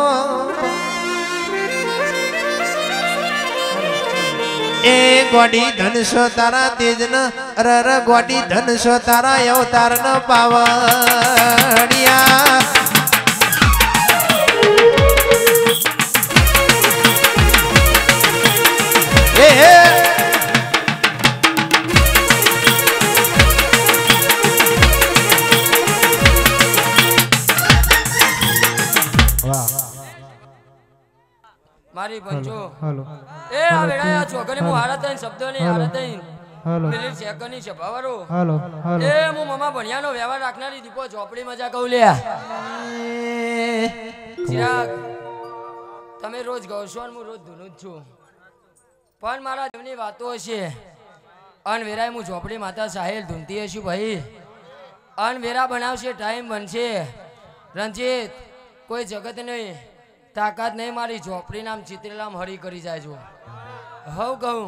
એ ગોડી ધનસો તારા તેજ ન રર ગોડી ધનસો તારા અવતાર ન પાવડિયા એ મારી બંજો એ આ વેળા છોકરી મુ હારતઈન શબ્દોની હારતઈન પેલી સેકન્ડની સભાવારો એ મુ મમા ભણિયાનો વ્યવહાર રાખનારી દીપો ઝોપડી મજા કહું લ્યા ચિરાગ તમે રોજ ગૌશો ને હું રોજ ધૂનું જ છું પણ મારા દેવની વાતો હશે અન વેરાય હું ઝોપડી માતા સાહેલ ધૂનતી હશું ભાઈ અન વેરા બનાવશે ટાઈમ બનશે રંજીત કોઈ જગત નહીં તાકાત નહીં મારી ઝોપડી નામ ચિત્રેલામ હરી કરી જાય છો હવ કહું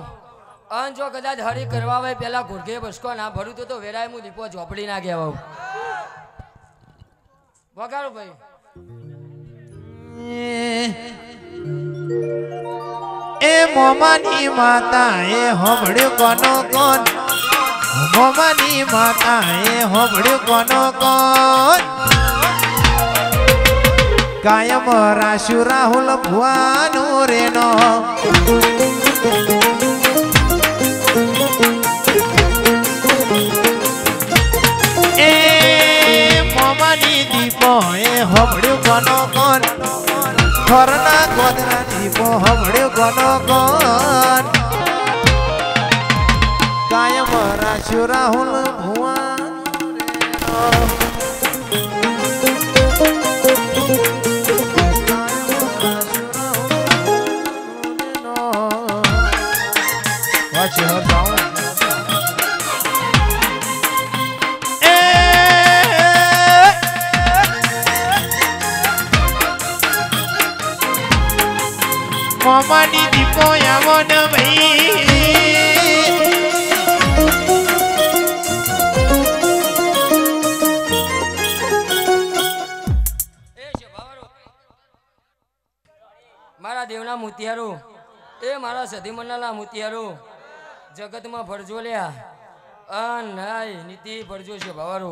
અન જો કદાચ હરી કરવા હોય પેલા ઘોડકે બસકો ના ભરું તો વેરાય હું દીપો ઝોપડી ના કહેવાઉં વગાડો ભાઈ એ મોમાની માતા એ હોબળ્યું કોનો કોન મોમાની માતા એ હોબળ્યું કોનો કોન કાયમ રાશુ રાહુલ ભુવાનું રેનો એ મોમાની દીપો એ હોબળ્યું કોનો કોન થોરના ગોદરા દીપો હોબળ્યું કોનો કોન કાયમ રાશુ Rahul ભુવાનું રેનો Watch your down. Mama ni dipo ya mon bhai મારા દેવના મોતિયારો એ મારા સધી મન્નાના મોતિયારો જગતમાં ભરજો લ્યા અન નાય નીતિ ભરજો છે ભાવારો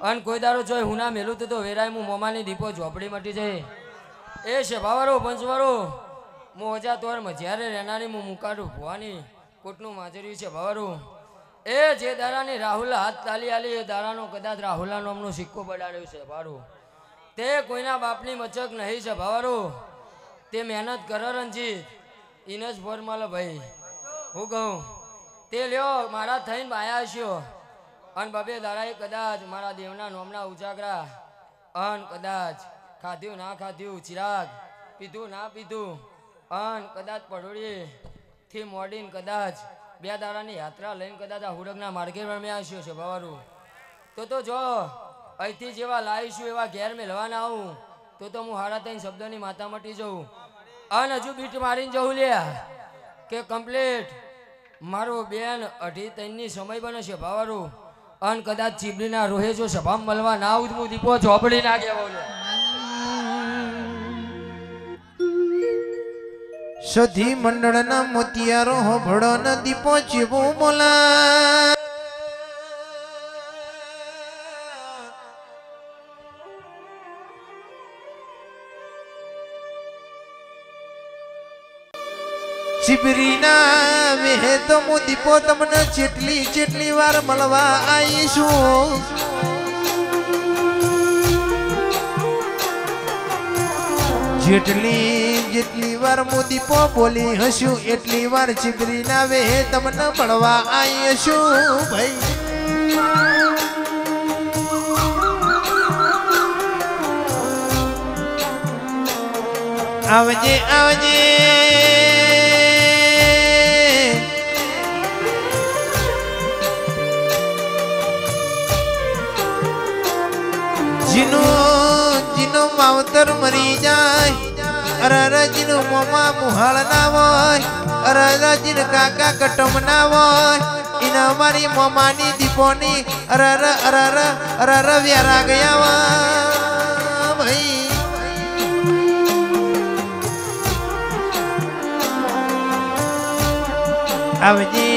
અન કોઈ દારો જોઈ હું ના મેલું તો વેરાય હું મોમાની દીપો ઝોપડી મટી જાય એ છે ભાવારો પંચવારો હું ઓજા તોર મજ્યારે રહેનારી હું મુકાડું ભવાની કોટનું માજર્યું છે ભાવારો એ જે દારાની રાહુલ હાથ તાલી આલી એ દારાનો કદાચ રાહુલા નામનો સિક્કો બડાડ્યો છે ભાવારો તે કોઈના બાપની મચક નહીં છે ભાવારો તે મહેનત કરે રંજીત ઇનસ ફોરમાલ ભાઈ હું કહું તે લ્યો મારા થઈને બાયા હશ્યો અન બબે દાડાએ કદાચ મારા દેવના નોમના ઉજાગરા અન કદાચ ખાધ્યું ના ખાધ્યું ચિરાગ પીધું ના પીધું અન કદાચ પડોળીથી મોડીને કદાચ બે દાડાની યાત્રા લઈને કદાચ આ હુડકના માર્ગે રમ્યા હશ્યો છે ભવારું તો જો અહીંથી જેવા લાવીશું એવા ઘેર મેળવાના આવું તો હું હારા ત્રણ શબ્દોની માતા મટી જાઉં અન હજુ બીટ મારીને જવું લ્યા કે કમ્પ્લીટ મારો બેન 2:30 સમય બને છે ભાવારું અન કદાચ ચીબડીના રોહે જો સભામાં મળવા ના આવું હું દીપો ઝોપડી ના કહેવાઉં સધી મંડળના મોતિયારો હોભળો ન દીપો ચીબો બોલા ચીબરીના વેહે તો હું દીપો તમને જેટલી વાર મળવા આવીશું જેટલી વાર હું દીપો બોલી હશું એટલી વાર ચીબરીના વેહે તમને મળવા આવીશું ભાઈ આવજે આવજે જીનો માવતર મરી જાય અરે જીનો મોમા મુહાળ ના હોય અરે જીન કાકા કટમ ના હોય ઇના અમારી મોમાની દીપોની અરે વ્યારા ગયા વા ભાઈ આવજે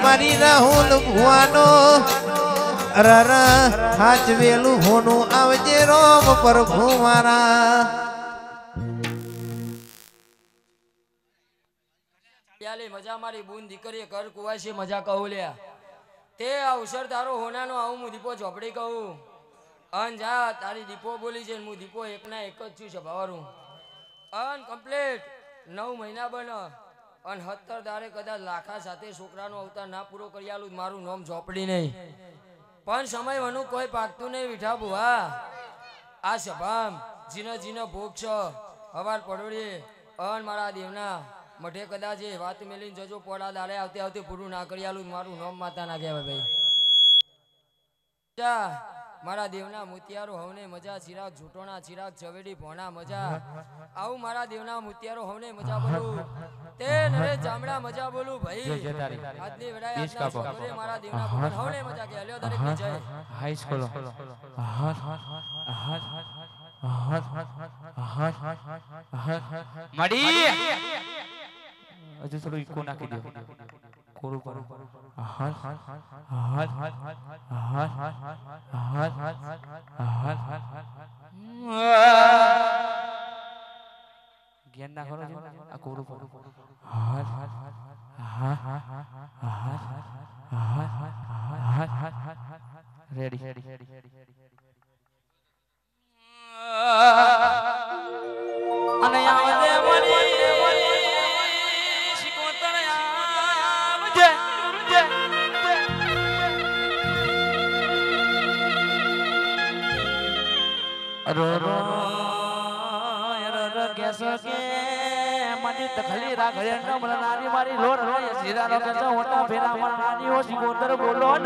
મારી રાહુલ ભુવાનો અરર હાચ વેલું હોનું આવજે રોમ પ્રભુ મારા યાલે મજા મારી બૂન દીકરી કર કુવાસી મજા કહું લ્યા તે અવસર તારો હોનાનો આવું હું દીપો ઝોપડી કહું અન જા તારી દીપો બોલી છે હું દીપો એકના એક જ છું સભાવારું અન કમ્પ્લીટ 9 મહિના બન અન 70 દારે કદાચ લાખા સાથે છોકરાનો અવતાર ના પૂરો કરી આલું મારું નામ ઝોપડી નહીં પણ સમય વનું કોઈ પાકતું નહીં વિઠા બુવા આ સભામ જીનો ભોગ છે હવાર પડોળીએ અન મારા દેવના મઠે કદાચ એ વાત મેલીને જજો પોડા દાડે આવતે આવતે પૂરું ના કરી આલું મારું નામ માતા ના કહેવાય ભાઈ જા મારા દેવના મોતિયારો હવને મજા ચિરાગ ઝૂટોણા ચિરાગ ચવેડી ભોણા મજા આવું મારા દેવના મોતિયારો હવને મજા બોલું તે નરે જામડા મજા બોલું ભાઈ આજની વેળાએ આજના છોકરે મારા દેવના ભગવાન હવને મજા કે હલ્યો દરેક ની જય હાઈ સ્કૂલો મડી હજુ થોડું ઇકો નાખી દો કોરું કરો જ્ઞાન ના કરો આ કોરું કરો રેડી અને આવજે મરી શિકોતર આવજે કેસો કે મની તખલી રાખે ન મનારી મારી લોર રોય સીરાનો કેસો હોટા ફેરા મનારી ઓ શિકોતર બોલો ન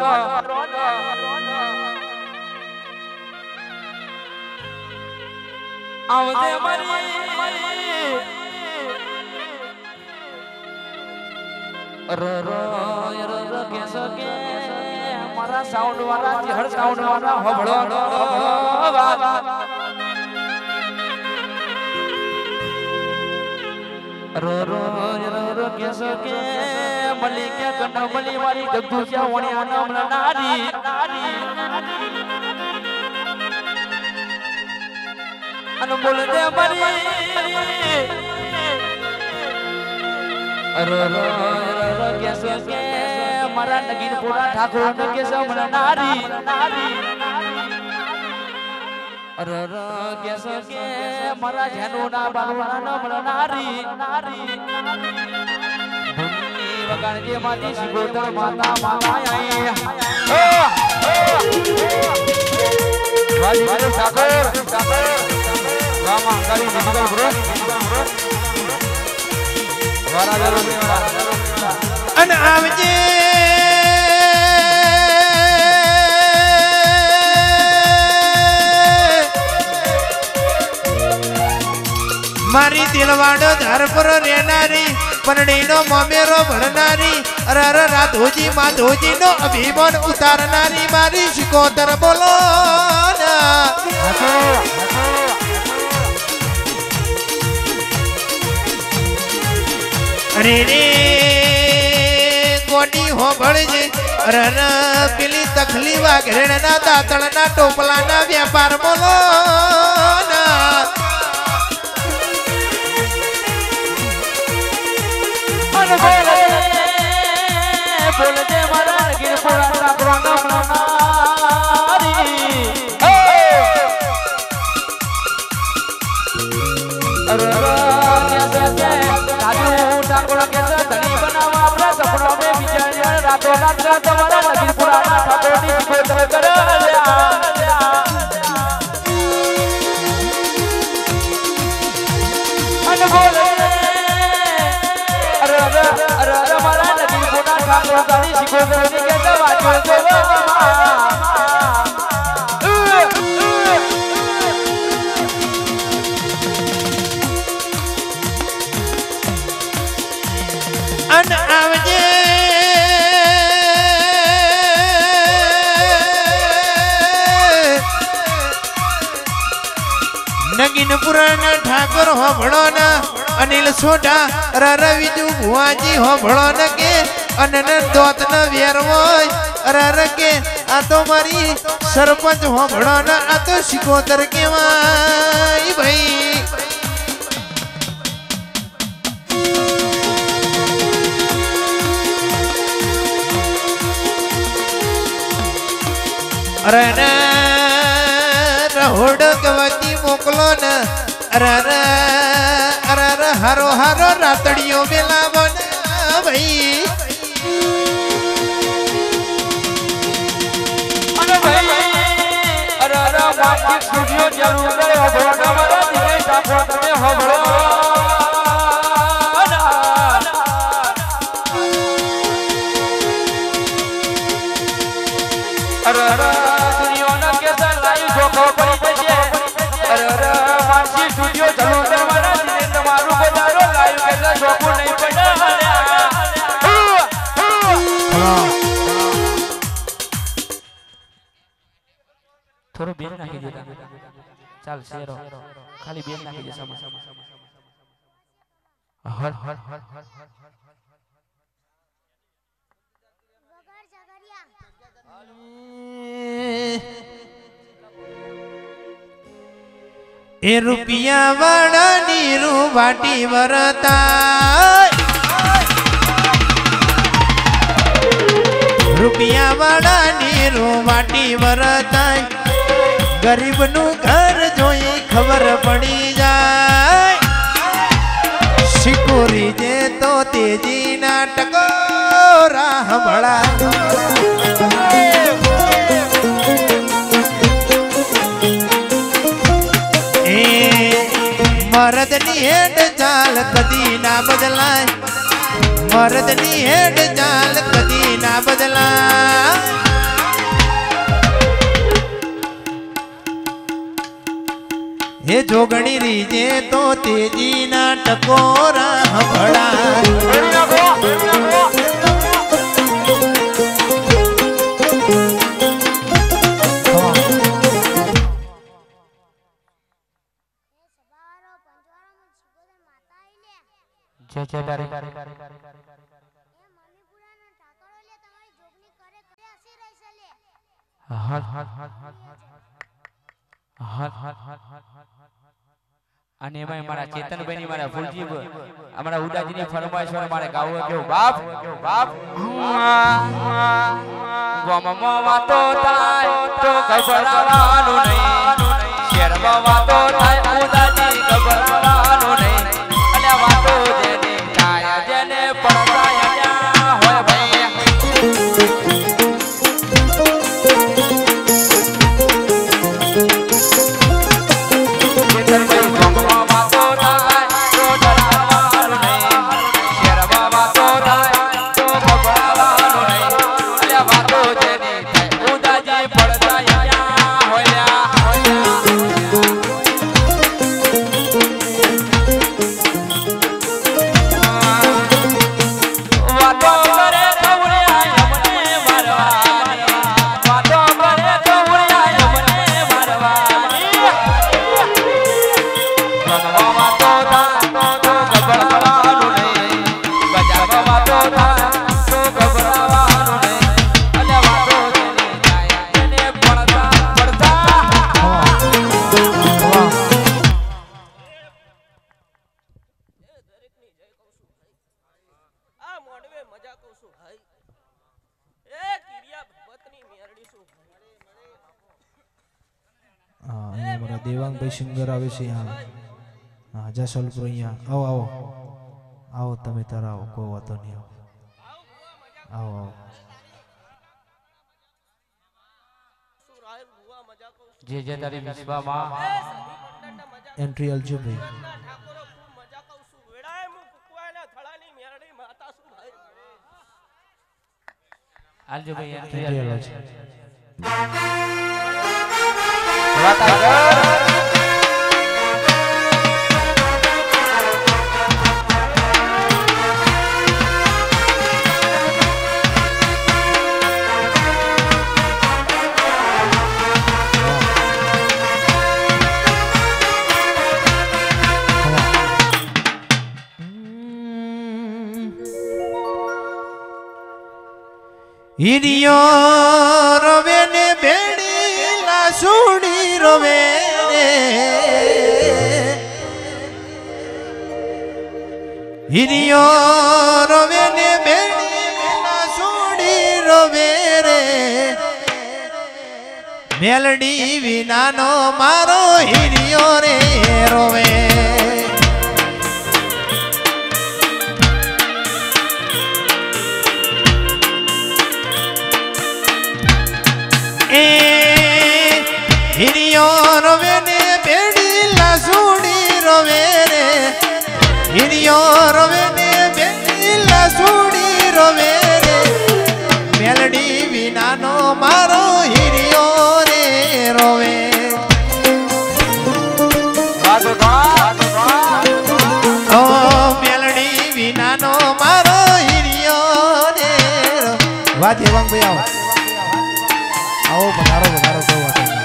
આવજે મરી ર કેસો કે મારા સાઉન્ડ વાળા હર સાઉન્ડ વાળા હબળો રો કેસો કે મલી કે કંડ મલી વાળી ગગુસિયા વણી આનમ નારી અન બોલ દે મરી રો કેસો કે મારા નગીન પૂરા ઠાકોર ન કેસો મને નારી કેસો કે મારા જેનું ના બાલવાના ન મને નારી વગાડ જે માતી શિકોતર માતા આઈ વાલી વાલે સાગર રામા કરી નિકલ બ્રો વારા જરો અને આવજે મારી દિલવાડો ધાર પર રહેનારી પનડીનો મમેરો ભરનારી અરર રાધોજી માધોજી નો અભિમાન ઉતારનારી મારી શિકોતર બોલો અરે રે ગોડી હોભળજે અરર પેલી તખલી વાઘરેણના દાતણના ટોપલાના વેપાર બોલો બોલ દે મારા ગીર પૂરા ઠાકોર નામ નારી ઠાકોર કે ધણી બનાવવા આપણા સપના में વિચાર રાતો રાત તમારા ગીર પૂરા ઠાકોર ની શિકોતર કરે અને ન આવજે નગીન પુરાણ ઠાકોર હોભળો ન અનિલ સોઢા રવિજુ ભુવાજી હોભળો ન કે અનન દોત ન વેરવોય કે આ તો મારી સરપંચ હોભળો ન આ તો સિકોતર કેવાય ભાઈ અરે રહોડ ગવતી મોકલો ન અરે હારો હારો રાતડીઓ મેલાવો ન ભાઈ અને ભાઈ અરે વાકી સ્ટુડિયો જરૂર કરે હોબળો તમારા દિને સાફો તમે હોબળો અરે દુનિયાના કેસર લાઈવ જોખો પડી જશે અરે વાકી સ્ટુડિયો જરૂર તમારા દિને તમારું બજારો લાઈવ કેસર જોખો નહીં પડે થોડું બેન નાખી દેતા ચાલ શેરો ખાલી બેન નાખી દે સમા હર હર હર હર એ રૂપિયા વાળા નીરું વાટી વરતા રૂપિયા વાળા નીરું વાટી વરતા ગરીબનું ઘર જોઈ ખબર પડી જાય શિકોરી જે તો તેજી ના ટકોરા હમળા મરદની હેડ ચાલ કદી ના બદલાય મરદની હેડ ચાલ કદી ના બદલાય હે જોગણી રીજે તો તેજી ના ટકોરા હંભળા જય જય તારી હર હર અને એમાં મારા ચેતનભાઈ ની મારા ફૂલજી અમારા ઉદાજી ની ફરમાઈશ મારે ગાવું કેવું બાપ ગોમમાં વાતો થાય તો ગભરાવાનું નહીં શેરમાં વાતો થાય ઉદાજી ગભરાવાનું નહીં અને વાતો જેને થાય જેને પડતા હોય ભાઈ દેવાંગભાઈ સિંગર આવે છે હા હા જસલપુર અહીંયા આવો આવો આવો તમે તારા આવો કોઈ વાતો નહીં આવો આવો જે જે તારી વિશ્વામાં એન્ટ્રી આલજો ભાઈ આલજો ભાઈ એન્ટ્રી આલજો હિરિયો રોવે ને બેડી લાસુડી રોવે રે હિરિયો રોવે ને બેડી લાસુડી રોવે રે મેલડી વિનાનો મારો હિરિયો રે રોવે હિરિયો રોવે ને બેડી લાસુડી રોવે રે હિરિયો રોવે ને બેડી લાસુડી રોવે રે મેલડી વિનાનો મારો હિરિયો રે રોવે ઓ મેલડી વિનાનો મારો હિરિયો રે વાહ દેવાંગ ભાઈ આવો પધારો પધારો કોઈ વાત નહીં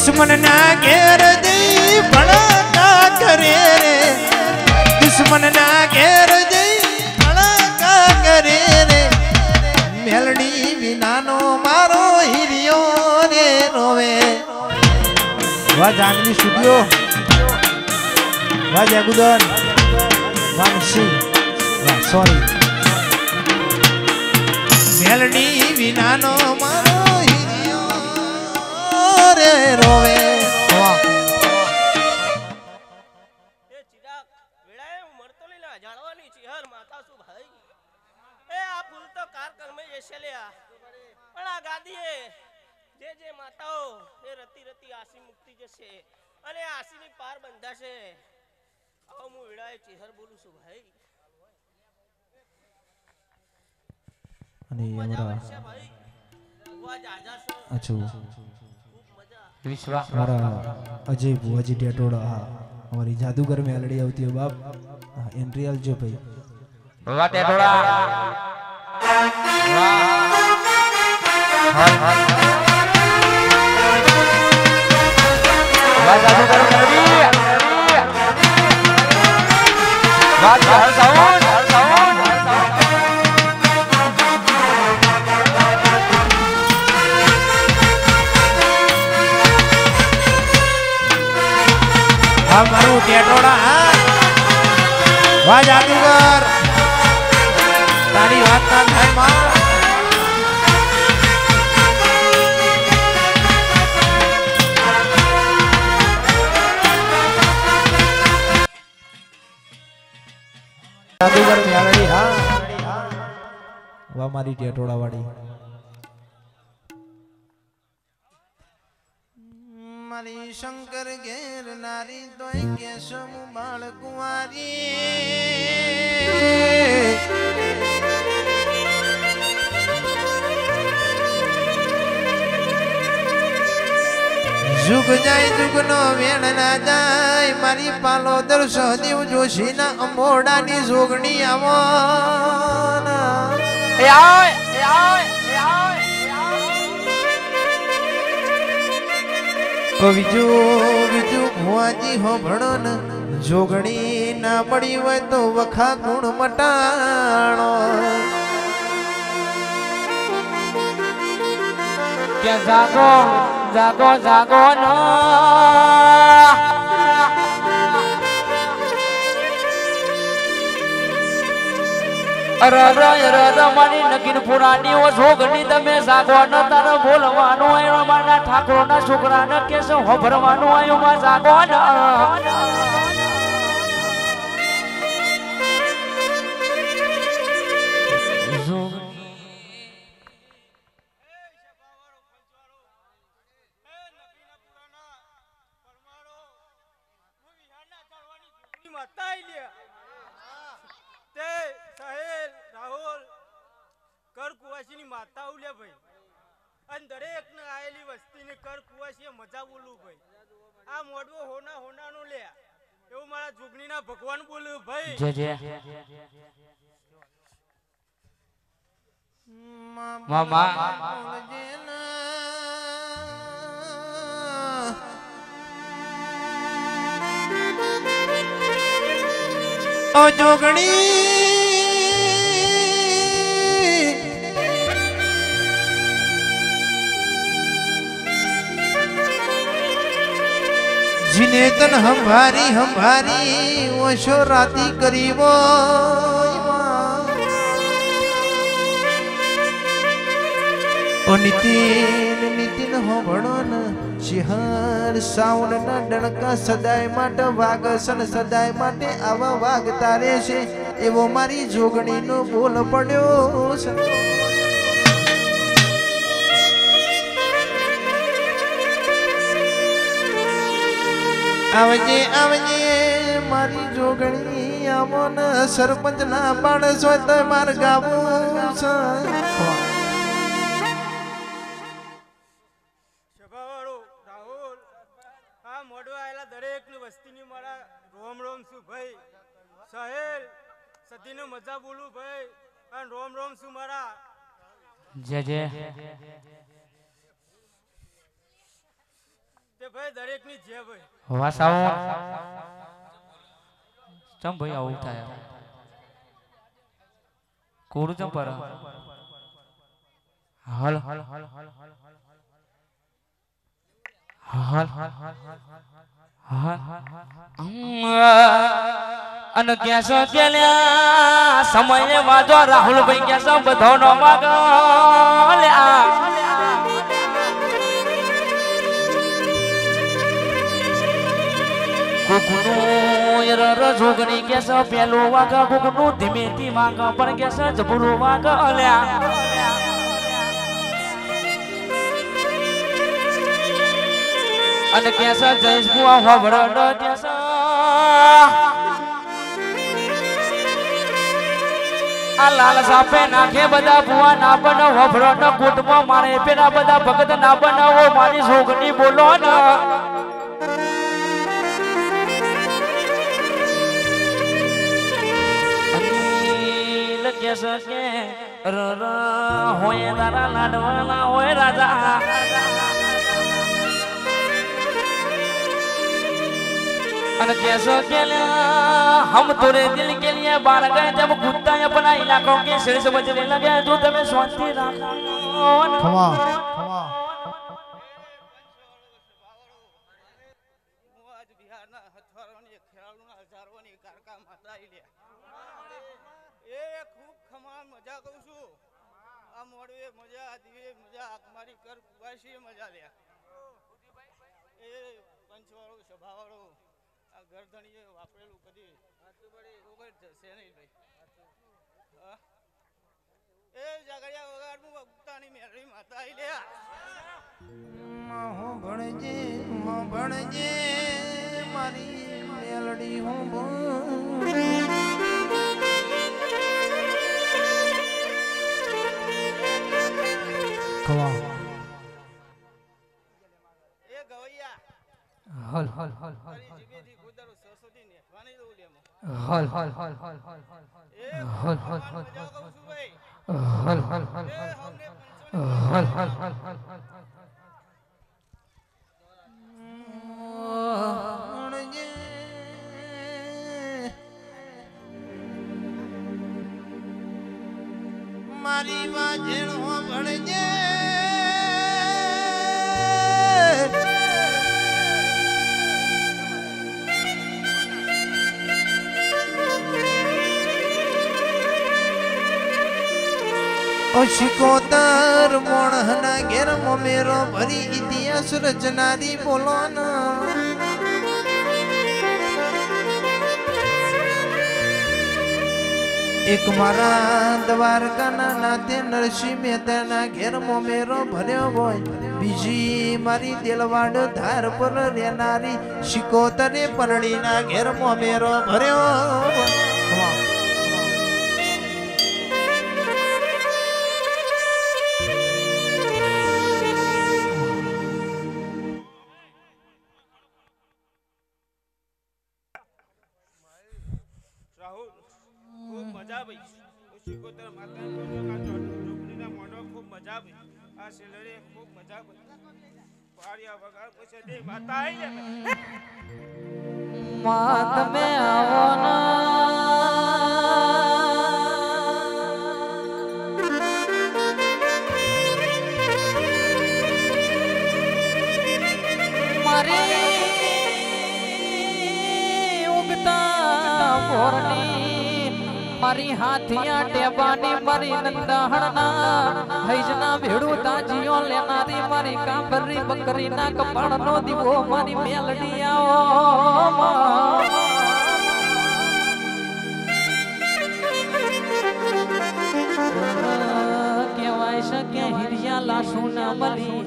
दुश्मन ना घेर दे भड़का करे रे दुश्मन ना घेर दे भड़का करे रे मेलडी विनानो मारो हिरियो रे रोवे वाह जानवी स्टूडियो वाह जगुदन वाह नसी वाह सॉरी मेलडी विनानो मारो रे रोवे वाह એ ચિરાગ વેળાએ ઉમરતો લીલા જાળવાની ચિહર માતા શું ભાઈ એ આ ફૂલ તો કાર કર્મે જશે લ્યા પણ આ ગાદીએ જે માતાઓ એ રતી રતી આસી મુક્તિ જશે અને આસીની પાર બંધાશે આવો હું વેળાએ ચિહર બોલું છું ભાઈ અને અમારા ભાઈ વાજ આજા છો અચ્છો વિશ્વાસ મારા અજય ભુવાજી ટેટોડા અમારી જાદુગર મેલડી આવતી હોય બાપ એન્ટ્રી આલજો ભાઈ ભવા ટેટોડા વાહ જાદુગર મેલડી વાહ હર સાઉન્ડ મારું ટેટોડા વાહ જાદુગર તારી વાત ના થાય માં જાદુગર મેલડી હા વાહ મારી ટેટોડા વાળી મારી શંકર ઘેર નારી તોય કેશમ બાળ કુંવારી જુગ જાય જુગ નો વેણ ના જાય મારી પાલોદર સહદેવ જોશી ના અંબોડાની જોગણી આવો બીજું ભુવાજી હો ભણો ને જોગણી ના પડી હોય તો વખા ગુણ મટાણો કે જાગો જાગો જાગો નો મારી નગીન પુરાની ઓ જોગની તમે જાગો ન તાર બોલવાનું આયો મારા ઠાકોર ના છોકરા ને કેસ હોભરવાનું આયો માં જાગો ન માતા આઈ લે તે સાહેલ રાહુલ કર કુવાસીની માતા ઉલે ભાઈ અને દરેક ને આયેલી વસ્તીને કર કુવાસીએ મજા બોલું ભાઈ આ મોડવો હોના હોનાનો લે એવું મારા જોગણીના ભગવાન બોલ્યું ભાઈ જે જે મામા ઓ જોગણી जिने तन हमारी ओशो राती करीबो ओ नितिन हो भणोन शिहर साउंड ना डणका सदाय माटे वागसन सदाय माटे आवा वागता रहेशे एवो मारी जोगणी नो बोल पड्यो छे आवजे आवजे मारी जोगणी आमोन सरपंच ना माणस होय तो मार गावो સભાવાળો રાહુલ આ મોડવા આયેલા દરેકની વસ્તીની મારા રોમ રોમ છું ભાઈ સાહેલ સદીને મજા બોલું ભાઈ અને રોમ રોમ છું મારા જે જે તે ભાઈ દરેકની જે ભાઈ વાસાઓ ચમ ભાઈ આવું થાય કોરું ચમ પર હાલ હાલ હાલ હાલ અને કેસો કેલ્યા સમય વાજો રાહુલ ભાઈ કેસો બધો નો માગો કુકનું જોગણી કેસ પેલો વાગ કુકનું ધીમેથી માંગ પણ કેસ જબરું વાગ અલ્યા અને કેસ જઈશ બુઆ હોબળડ કેસ આ લાલ સાપે નાખે બધા બુઆ ના બનાવ હોબળડ કુટમાં મારે પેલા બધા ભગત ના બનાવો મારી જોગણી બોલો ને સકે રર હોય તારા લાડવાના હોય રાજા અને कैसो के हम तोरे दिल के लिए बार गए जब कुत्ता अपना इलाकों के सिर से बजने लगे तो तुम्हें शांति रखो આજ બિહારના હથવારોની ખેરાલુના હજારોની કારકા માતા આઈ લે એ ખૂબ ખમાન મજા કહું છું આ મોડવે મજા દીવે મજા મારી કર કુવાસી મજા લે એ પંચવાળો સભાવાળો આ ગરધણીએ વાપરેલું કદી ઓગળ જશે નહીં ભાઈ એ જાગડિયા વગાડનું વગતાની મેળવી માતા આઈ લે હું ભણજે મારી મેલડી હું એ ગવૈયા હલ હલ હલ હલ જીબેથી ગોદારો સરસ્વતી ને વાણી દઉં લે હલ હલ હલ હલ હલ એ હલ હલ મજા કહું છું ભાઈ હલ હલ હલ એ અમને હલ હલ હલ હલ હલ મારી વાજણ હો ભણજે શિકોતર મોણના ઘેર મેરો ભરી ઇતિહાસ રચનારી બોલો એક મારા દ્વારકાના નાથે નરસિંહ મહેતાના ઘેર મેરો ભર્યો હોય બીજી મારી દેલવાડ ધાર પર રેનારી શિકોતરે પરણીના ઘેર મોમેરો ભર્યો રાહુલ ખૂબ મજા આવી શિકોતર માતા ચોકડીના મોઢો ખૂબ મજા આવી આ સેલરે ખૂબ મજા આવી પારિયા વગર પછી દે માતા આવી જાય માં તમે આવો મારે ઉગતા મોરની મારી હાથિયા ટેબાની મારી નંદાહણના હૈજના ભેડું તાજીઓ લેનારી મારી કાંબરી બકરીના કપાળનો દીવો મારી મેલડી આવો કેવાય છે કે હિરિયા લાશુ ના મલી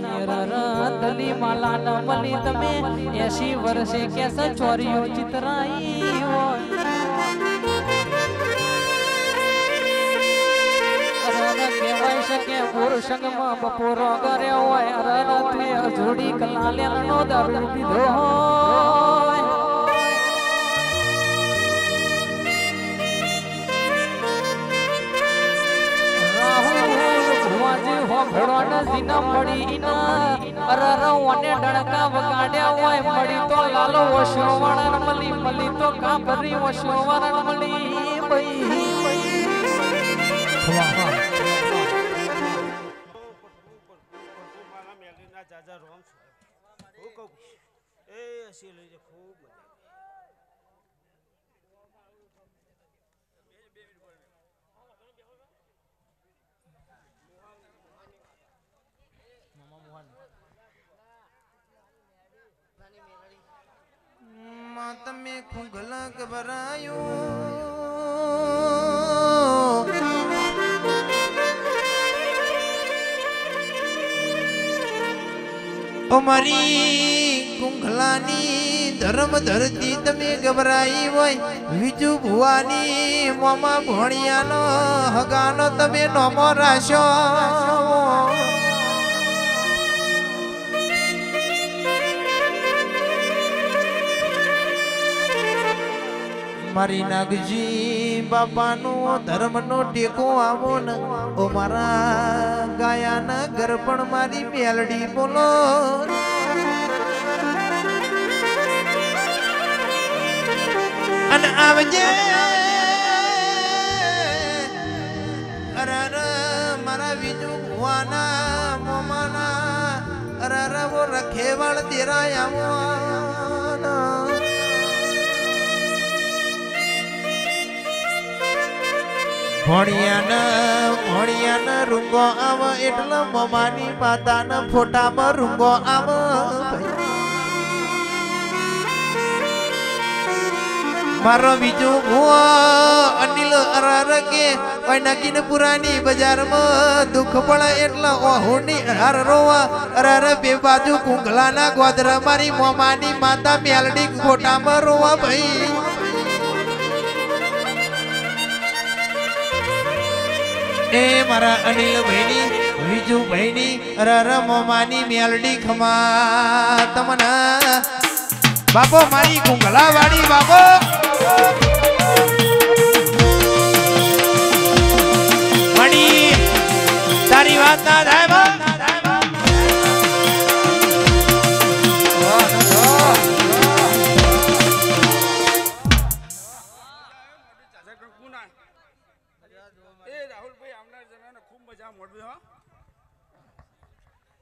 દલી માલા ના મલી તમે 80 વર્ષે કેસ ચોરીઓ ચિતરાઈ હોય કેવાય છે કે પુરુષંગમાં બપોરો કર્યો હોય અરર જોડી કલાલેલનો દારૂ પીધો હોય ભગવાન જીના મળી ના અરર ઓને ડણકા વગાડ્યા હોય મળી તો લાલો ઓશોવાળા મળી મળી તો કાબરી ઓશોવાળા મળી બઈ મારા મેલડીના જાજા રોમ હું કહું એ હસી લઈ જાય ખૂબ માં તમે ખુંગલા ગભરાયો અમારી કુંખલાની ધર્મ ધરતી તમે ગભરાઈ હોય વિજુ ભુવાની મોમા ભણિયાનો હગાનો તમે નોમો રાશો મારી નાગજી બાપાનો ધર્મનો ટેકો આવો ને ઓ મારા ગાયાના ઘર પણ મારી મેલડી બોલો અને આવજે અરર મારા બીજુ ભુવાના મોમાના અરર વો રખેવાળ દેરાય આવો ભણિયાના રૂંગો આવ એટલે મમાની માતાના ફોટામાં રૂંગો આવ મારો બીજો ભુવો અનિલ અરર કે નકીન પુરાની બજારમાં દુઃખ પડે એટલે ઓહુની હાર રોવા અરર બે બાજુ કુંગલાના ગોદરા મારી મમાની માતા મેલડી ફોટામાં રોવા ભાઈ એ મારા અનિલ ભાઈની વિજુ ભાઈની અરર મોમાની મેલડી ખમા તમના બાપો મારી કુંગલા વાળી બાપો મણી તારી વાત ના થાય બા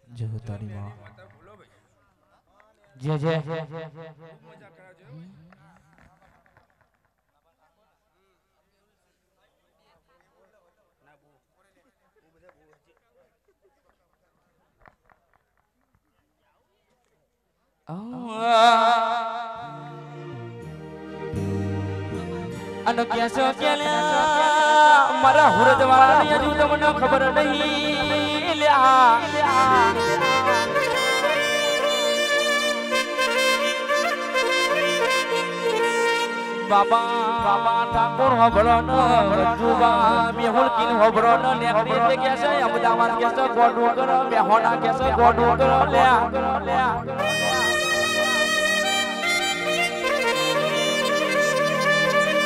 જય તારી માં જય જય અન કેસો કેલ્યા મારા હુરજ વાળાની હજુ તમને ખબર નહીં લ્યા બાબા ઠાકોર હોબળો ન રજુબા મેહુલ કિન હોબળો ન નેકડી એટલે કે છે અમદાવાદ કે છે ગોડું કર મેહોણા કે છે ગોડું કર લ્યા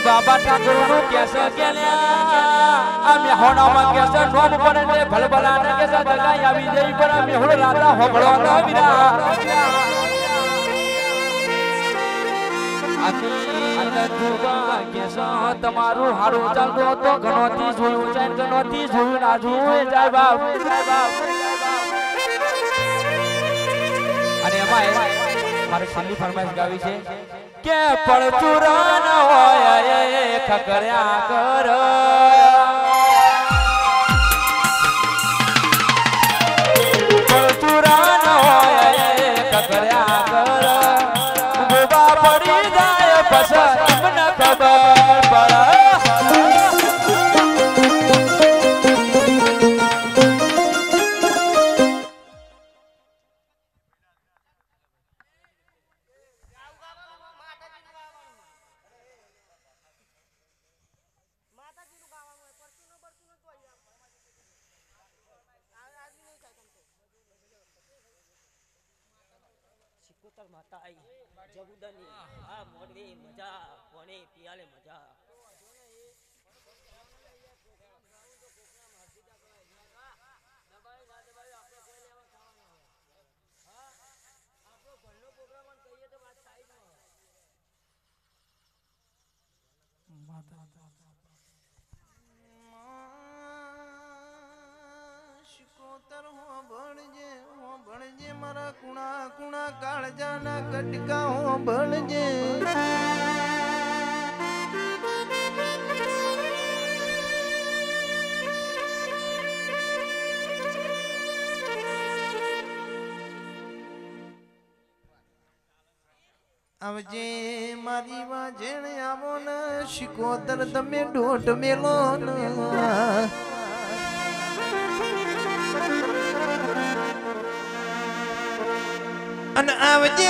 બાબા ઠાકોર નું કે છે કે લ્યા આ મેહોણા માં કે છે નોમ પડે ને ભલભલા ને કે છે જગાઈ આવી જઈ પર મેહુલ રાતા હોબળો ન વિરા તમારું હારું ચાલતું તો ઘણોથી જોયું છે ઘણોથી જોયું ના જોયું જાય બાપ અને એમાં મારે છેલ્લી ફરમાઈશ ગાવી છે કે પડચુરા ન હોય ખકર્યા કર પડચુરા ન હોય ખકર્યા કર ગોબા પડી જાય બસ તમને ખબર પડે શિકોતર માતા આઈ જગુદાની આ મોડવી મજા કોને પિયાલે મજા શિકોતર હો ભણજે મારા કુણા કુણા કાળજાના કટકા હો ભણજે આવજે મારી વાજણ આવો ને શિકોતર તમે ઢોટ મેલો ને અને આવજે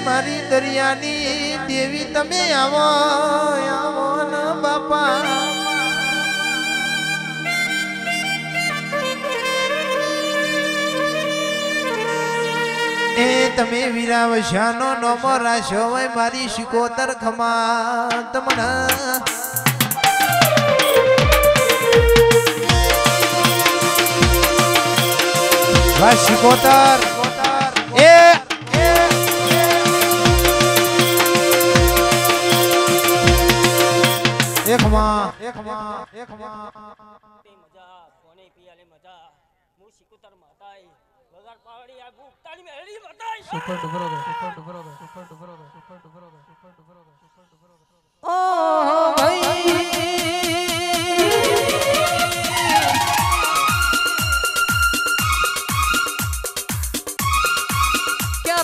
મારી દરિયાની દેવી તમે આવો ને બાપા એ તમે વીરાવશાનો નોમો રાશો હોય મારી શિકોતર ખમા તમને વાહ શિકોતર મજા કોને પિયાલે મજા હું શિકોતર માતા આઈ વગાડ પાવડી આ ગુપ્તાની મેળી માતા આઈ સુપર ડુપર ઓ ભાઈ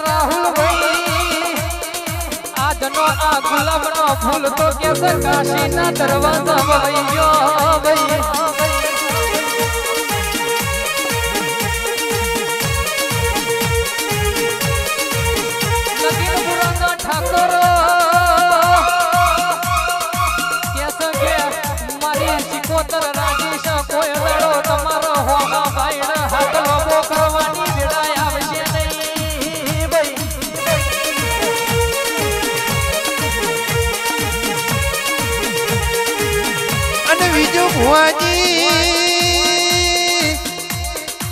રાહુલ ભાઈ આજનો આ ગુલાબનો ફૂલ તો કે કાશીના દરવાજા વહી ગયો ભાઈ લગીન પુરાના ઠાકોર કે મારી શિકોતર રાજીશ કોઈ દાડો તમારો હોમા ભાઈ હાથ લોબો કરવાની વેળાય આવશે નહીં બીજો ભુવાજી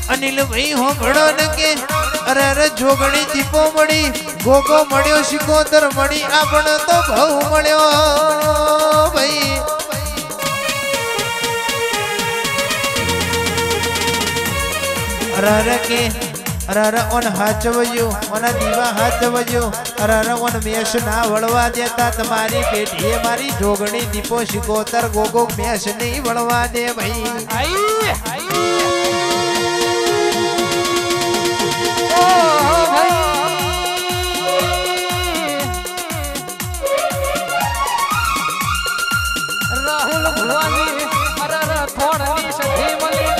અનિલ ભાઈ હોંભળો ને કે અરે અરે જોગણી દીપો મળી ગોગો મળ્યો શિકોતર મળી આપણે તો બહુ મળ્યો ભાઈ અરે અરે કે અરે ઓન હાચવજો ઓના દીવા હાચવજો અરે ઓન મેષ ના વળવા દેતા તમારી પેઢીએ મારી જોગણી દીપો શિકોતર ગોગો મેષ નહીં વળવા દે ભાઈ રાહુલ ભુવાની અરે થોડની સખી મળી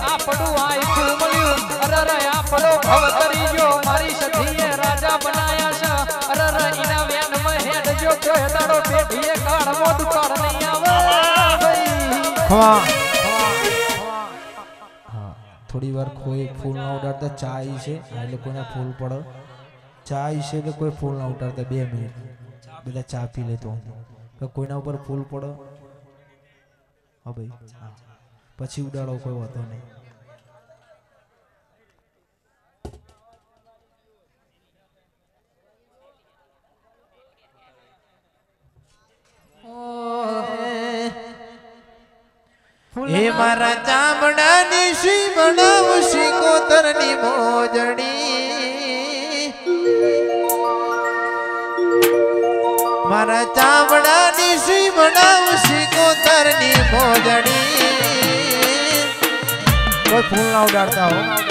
આપણું આખું મળ્યું અરે આપણો ભવ કરી ગયો મારી સખીએ રાજા બનાયા છે અરે ઇના વેન કોઈ દાડો પેઢીએ કાળમો દુકાળ નહીં આવે હા થોડી વાર કોઈ ફૂલ ના ઉડાડતા ચા છે એટલે કોઈને ફૂલ પડે ચા છે એટલે કોઈ ફૂલ ના ઉડાડતા 2 મિનિટ બધા ચા પી લેતો કોઈના ઉપર ફૂલ પડે હા ભાઈ પછી ઉડાડો કોઈ વાતો નહીં એ મારા ચામડાની શ્રી બનાવશી કોતરની મોજડી મારા ચામડાની શ્રી બનાવશી કોતરની મોજડી કોઈ ફૂલ ના ઉડાડતા હો